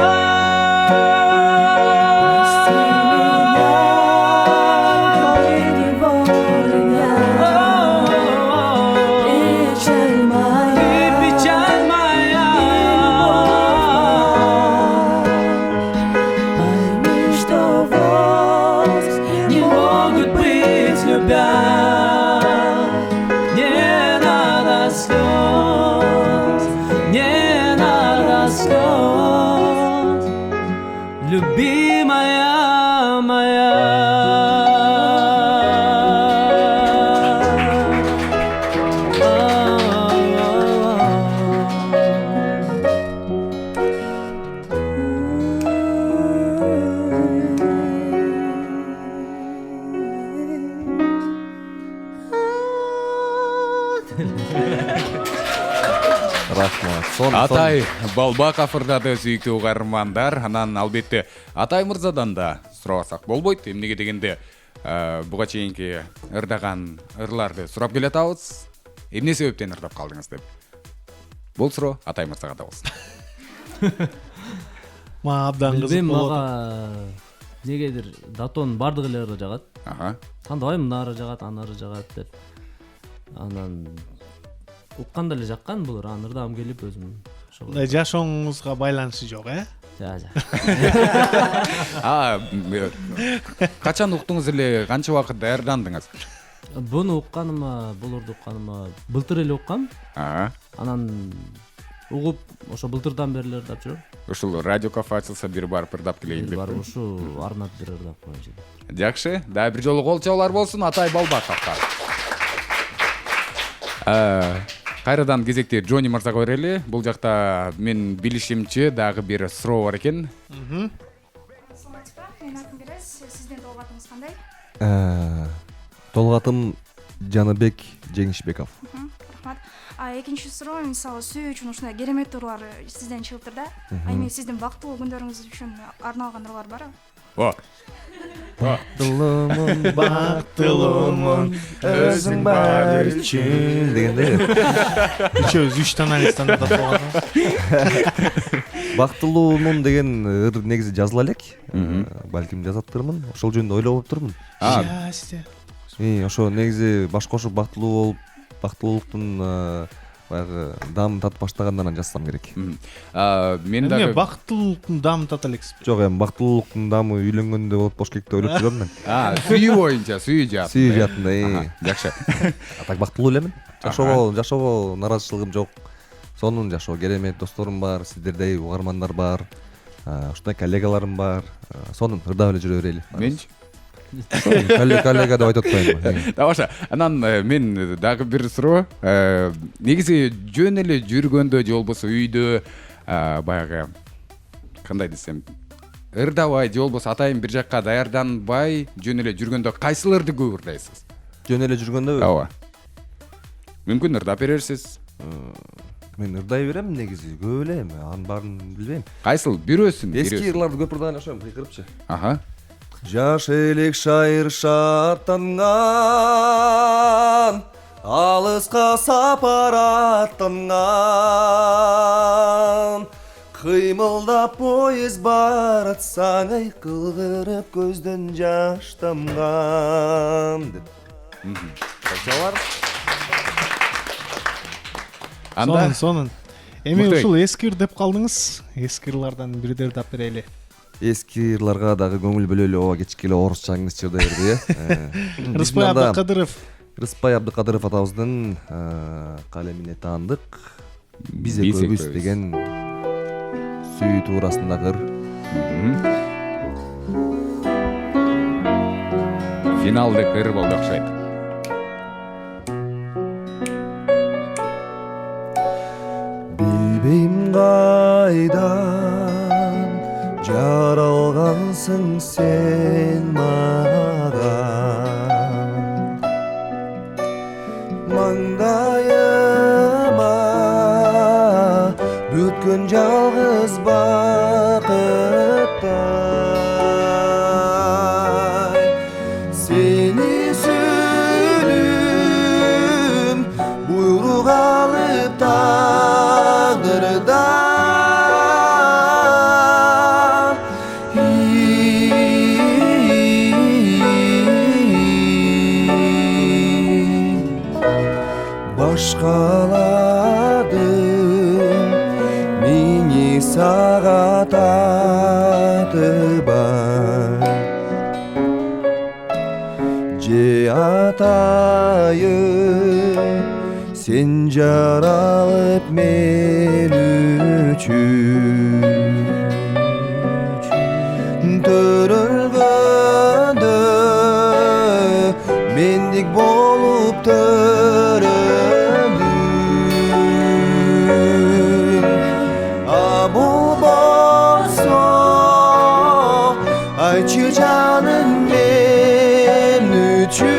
Speaker 12: Печаль моя. Пойми, что врозь не могут быть, любя. Не надо слез, не надо слез, любимая моя.
Speaker 3: Рахмат.
Speaker 1: Атай Балбаков ырдады, сүйүктүү угармандар. Анан албетте Атай мырзадан да сурасак болбойт. Эмнеге дегенде буга чейинки ырдаган ырларды сурап келатабыз. Эмне себептен ырдап калдыңыз деп. Бул суроо Атай мырзага да болсун.
Speaker 2: Мага абдан кызык
Speaker 12: Билбейм,
Speaker 2: болот.
Speaker 12: мага негедир Датон бардык эле ыры жагат. Тандабайм, мына ыры жагат, аны ыры жагат деп. Анан укканда эле жаккан бул ыры, аны ырдагым келип өзүм ошол.
Speaker 2: Жашооңузга байланышы жок,
Speaker 12: Жа.
Speaker 1: Качан уктуңуз эле, канча убакыт даярдандыңыз?
Speaker 12: Буну укканыма, бул ырды укканыма былтыр эле уккам. Анан угуп, ошо былтырдан бери эле ырдап жүрөм.
Speaker 1: Ушул Радио Кафе ачылса бир барып ырдап келейин деп.
Speaker 12: Барып ушу арнап бир ырдап коюнчу.
Speaker 1: Жакшы, да бир жолу кол чабуулар болсун Атай Балбаковго. Кайрадан кезекти Джонни мырзага берели. Бул жакта мен билишимче дагы бир суроо бар экен.
Speaker 5: Саламатсызбы? Менин атым Берез. Сиздин толгатыңыз кандай?
Speaker 3: Толгатым Жаныбек Жеңишбеков.
Speaker 5: Рахмат. Экинчи суроо, мисалы сүйүү үчүн ушундай керемет ырлар сизден чыгыптыр да. Эми сиздин бактылуу күндөрүңүз үчүн арналган ырлар барбы?
Speaker 2: бактылуумун өзүң бар үчүн
Speaker 3: дегенде
Speaker 2: үчөөбүз 3 тонналист тандап болгон.
Speaker 3: бактылуумун деген ыр негизи жазыла элек. Балким жазаттырмын. Ошол жөнүндө ойлоп турмун. Ошо негизи баш кошуп бактылуу болуп, бактылуулуктун баягы даамын татып баштагандан жазсам керек.
Speaker 1: Мен дагы
Speaker 2: бактылуулуктун даамын тата элексиз.
Speaker 3: Жок, эми бактылуулуктун даамы үйлөнгөндө болот болуш керек деп ойлоп турам мен.
Speaker 1: Сүйүү боюнча, сүйүү жаат.
Speaker 3: Сүйүү жаатында.
Speaker 1: Жакшы.
Speaker 3: Так бактылуу элемин. Жашоого наразычылыгым жок. Сонун жашоо керемет, досторум бар, сиздердей угармандар бар. Ушундай коллегаларым бар. Сонун ырдап эле жүрө берели.
Speaker 1: Менчи
Speaker 3: коллега деп айтып атпайбы?
Speaker 1: Тамаша. Анан мен дагы бир суроо. Негизи жөн эле жүргөндө же болбосо үйдө баягы кандай десем, ырдабай же болбосо атайын бир жакка даярданбай жөн эле жүргөндө кайсыларды көп ырдайсыз?
Speaker 3: Жөн эле жүргөндө?
Speaker 1: Ооба. Мүмкүн ырдап берерсиз.
Speaker 3: Мен ырдай берем негизи, көп эле, анын баарын билбейм.
Speaker 1: Кайсыл? Бирөөсүн.
Speaker 3: Эски ырларды көп ырдаган жашайм, кыйкырыпчы.
Speaker 4: Жаш элек шайыр шаттанган, алыска сапар аттанган, кыймылдап поезд баратсаң ай кылгырып көздөн жаш тамган деп.
Speaker 2: Сонун. Эми ушул эски ыр деп калдыңыз. Эски ырлардан бирди ырдап берели.
Speaker 3: Эски ырларга дагы көңүл бөлөлү, ооба кечке эле орусчаңыз чырдай берди,
Speaker 2: Рыспай Абдыкадыров.
Speaker 3: Рыспай Абдыкадыров атабыздын калемине таандык биз экөөбүз деген сүйүү туурасындагы ыр.
Speaker 1: Финалдык ыр болду окшойт.
Speaker 4: Билбейм кайдан жаралгансың сен маған, маңдайыма бүткөн жалгыз бакыттай, сени сүйдүм буйрук алып тагдырдан. Башкаладым мени сага татыбай, же атайын сен жаралып мен үчүн, төрөлгөндө мендик болуп айтчы жаным мен үчүн,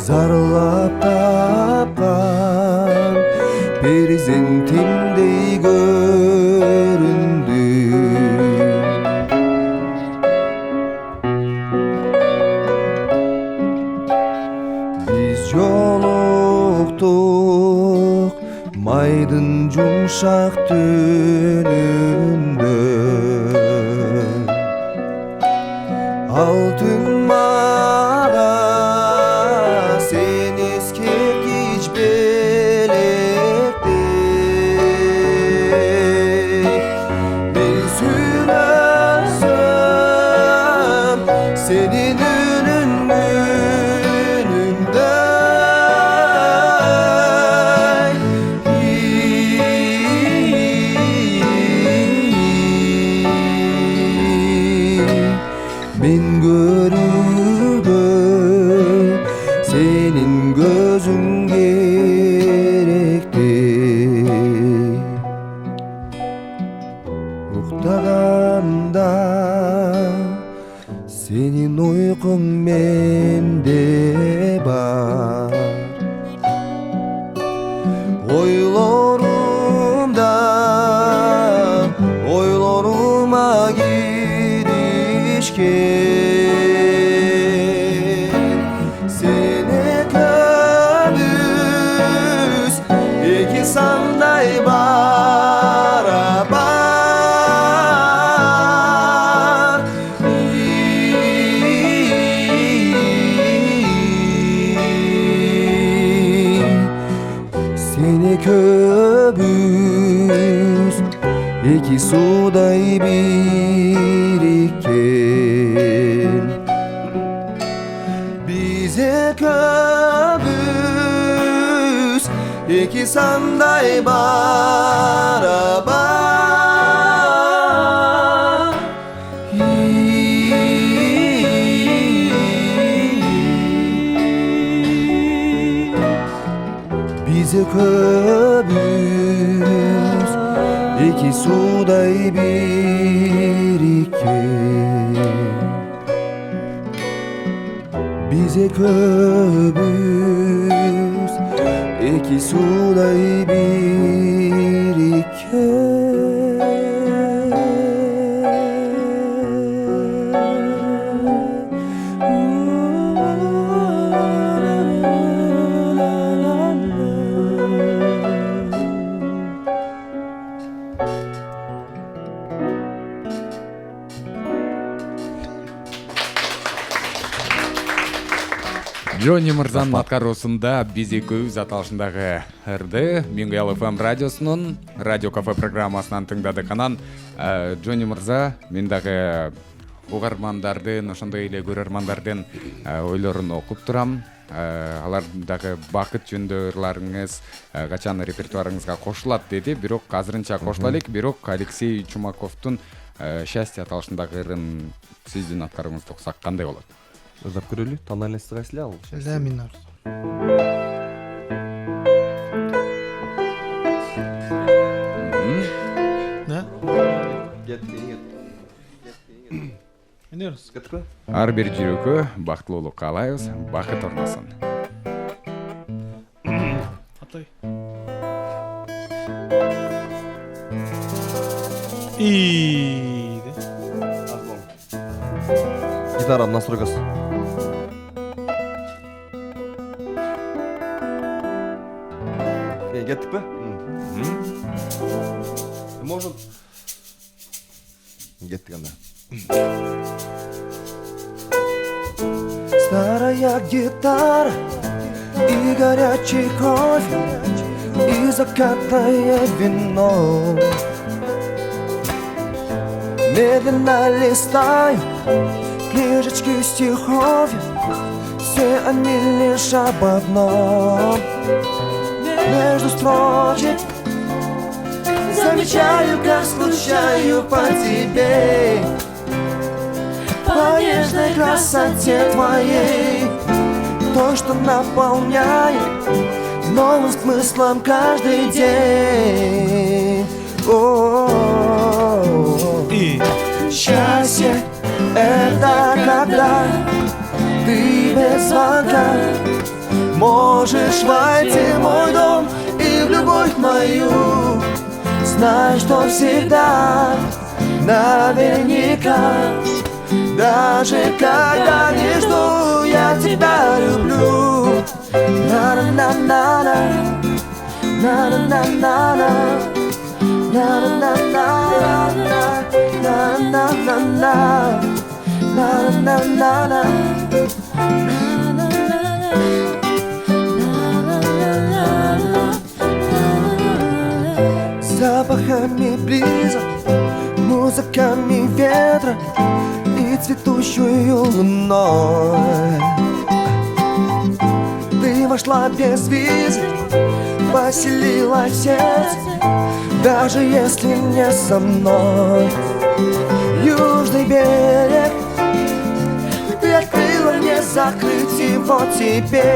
Speaker 4: зарлап тапкан перзентимдей көрүндү. Жолуктук майдын жумшак түнүндө, алтын мага сен эскерткич белектей, мен сүймөсөм сенин uyqung mende bar, ойлорuma киришкен сени көбүз эки сандай барабар сени көбүз эки судай бириккен бизе көбүз эки сандай барабар бизе көбүз эки судай бириккен бизе көбүз эки судай
Speaker 1: Джонни мырзанын аткаруусунда биз экөөбүз аталышындагы ырды Миңгел ФМ радиосунун радио кафе программасынан тыңдадык. Анан Джонни мырза, мен дагы угармандардын, ошондой эле көрөрмандардын ойлорун окуп турам. Алар дагы бакыт жөнүндө ырларыңыз качан репертуарыңызга кошулат деди, бирок азырынча кошула элек. Бирок Алексей Чумаковдун счастье аталышындагы ырын сиздин аткарууңузду окусак кандай болот?
Speaker 3: Ыздап көрөлү, тональность кайсыл ал?
Speaker 2: Ля минор.
Speaker 1: Ар бир жүрөгкө бактылуулук каалайбыз, бакыт орносон.
Speaker 2: Атай.
Speaker 3: Гитара в настройкасы. Кеттик пе? Может. Кеттик анда.
Speaker 4: Старая гитара и горячий кофе и закатное вино. Медленно листаю книжечки стихов, все они лишь об одном. Между строчек замечаю, как скучаю по тебе, по нежной красоте твоей. То, что наполняет новым смыслом каждый день. И счастье — это когда ты без звонка можешь войти в мой дом и в любовь мою. Знай, что всегда, наверняка, даже когда не жду, я тебя люблю. На-на-на-на-на, на-на-на-на-на, на-на-на-на-на, на-на-на-на, на-на-на-на. Запахами бриза, музыками ветра и цветущую луной. Ты вошла без визы, поселилась в сердце, даже если не со мной. Южный берег ты открыла, не закрыть его теперь.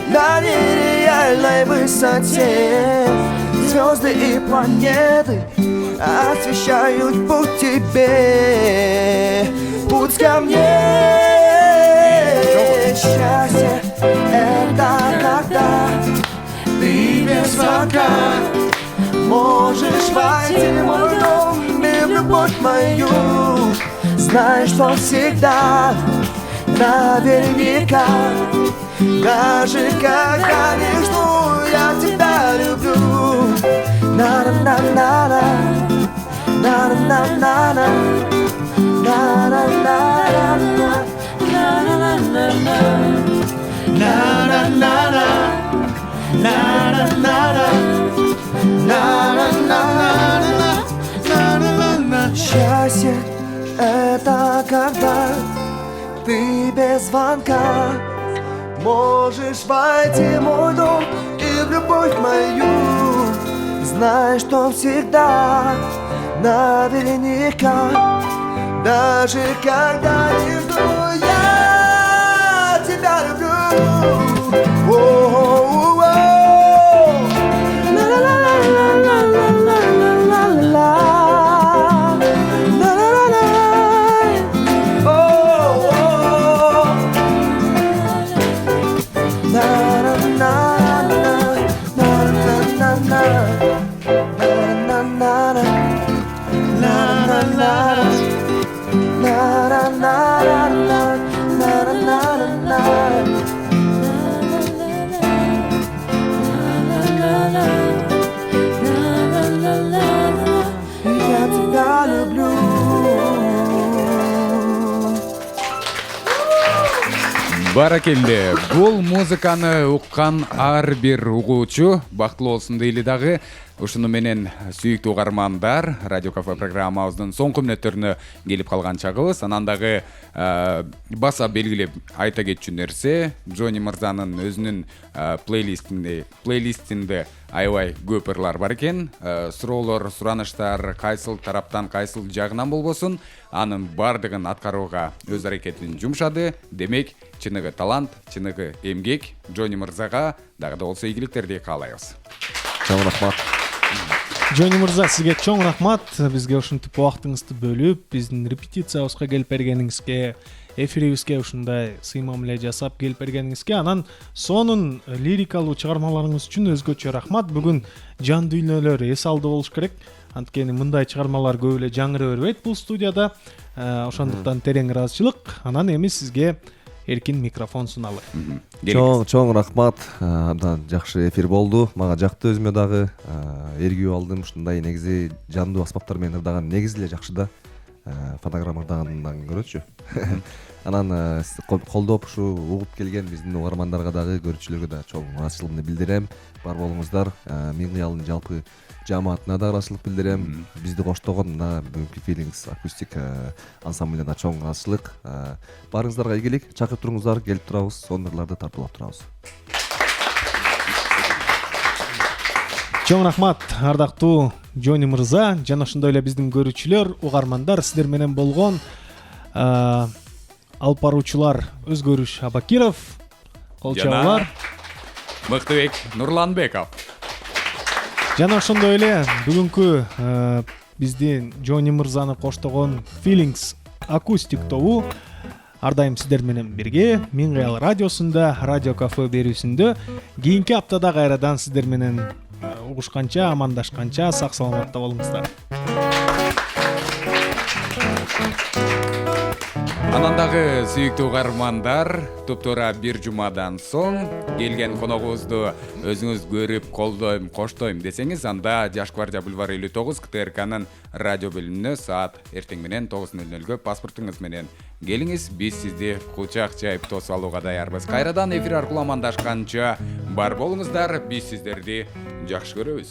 Speaker 4: На нереальной высоте звезды и планеты освещают путь тебе, путь ко мне. Счастье — это когда ты пока. Можешь войти в мой дом и в любовь мою. Знай, что всегда, наверняка, даже когда не жду, я тебя люблю. На-на-на-на-на, на-на-на-на-на, на-на-на-на-на, на-на-на-на-на, на-на-на-на-на. Счастье — это когда ты без звонка можешь войти в мой дом и в любовь мою. Знай, что всегда, наверняка, даже когда не жду, я тебя люблю.
Speaker 1: Баракелде, бул музыканы уккан ар бир угуучу бактылуу болсун дейли дагы. Ушуну менен сүйүктүү угармандар, Радио Кафе программабыздын соңку мүнөттөрүнө келип калган чагыбыз. Анан дагы баса белгилеп айта кетчү нерсе, Джонни мырзанын өзүнүн плейлистинде аябай көп ырлар бар экен. Суроолор, сураныштар кайсыл тараптан, кайсыл жагынан болбосун, анын бардыгын аткарууга өз аракетин жумшады. Демек, чыныгы талант, чыныгы эмгек Джонни мырзага дагы да болсо ийгиликтерди каалайбыз.
Speaker 3: Чоң рахмат.
Speaker 2: Джонни мырза, сизге чоң рахмат. Бизге ушинтип убактыңызды бөлүп, биздин репетициябызга келип бергениңизге, эфирибизге ушундай сый мамиле жасап келип бергениңизге, анан сонун лирикалуу чыгармаларыңыз үчүн өзгөчө рахмат. Бүгүн жан дүйнөлөр эс алды болуш керек. Анткени мындай чыгармалар көп эле жаңыры бербейт бул студияда. Ошондуктан терең ыраазычылык. Анан эми сизге эркин микрофон суналып.
Speaker 3: Чоң рахмат. Абдан жакшы эфир болду. Мага жакты өзүмө дагы эргүү алдым. Ушундай негизи жандуу аспаптар менен ырдаган негизи эле жакшы да. Фонограмма ырдагандан көрөчү. Анан колдоп ушу угуп келген биздин угармандарга дагы, көрүүчүлөргө да чоң ыраазычылыгымды билдирем. Бар болуңуздар. Миң кыялдын жалпы жамаатына да ыраазычылык билдирем. Бизди коштогон мына бүгүнкү Feelings акустик ансамблине да чоң ыраазычылык. Барыңыздарга ийгилик, чакырып туруңуздар, келип турабыз, сондырларды тартуулап турабыз.
Speaker 2: Чоң рахмат, ардактуу Джонни мырза, жана ошондой эле биздин көрүүчүлөр, угармандар, сиздер менен болгон алып баруучулар Өзгөрүш Абакиров, кол чабуулар,
Speaker 1: Мыктыбек Нурланбеков.
Speaker 2: Жана ошондой эле бүгүнкү биздин Джонни мырзаны коштогон Feelings акустик тобу ар дайым сиздер менен бирге Миң кыял радиосунда, Радио Кафе берүүсүндө. Кийинки аптада кайрадан сиздер менен угушканча, амандашканча сак саламатта болуңуздар.
Speaker 1: Анан дагы сүйүктүү угармандар, туптура бир жумадан соң келген коногубузду өзүңүз көрүп, колдойм, коштойм десеңиз, анда Жаш Гвардия бульвары 59 КТРКнын радио бөлүмүнө саат эртең менен 9:00 паспортуңуз менен келиңиз. Биз сизди кучак жайып тосуп алууга даярбыз. Кайрадан эфир аркылуу амандашканча бар болуңуздар. Биз сиздерди жакшы көрөбүз.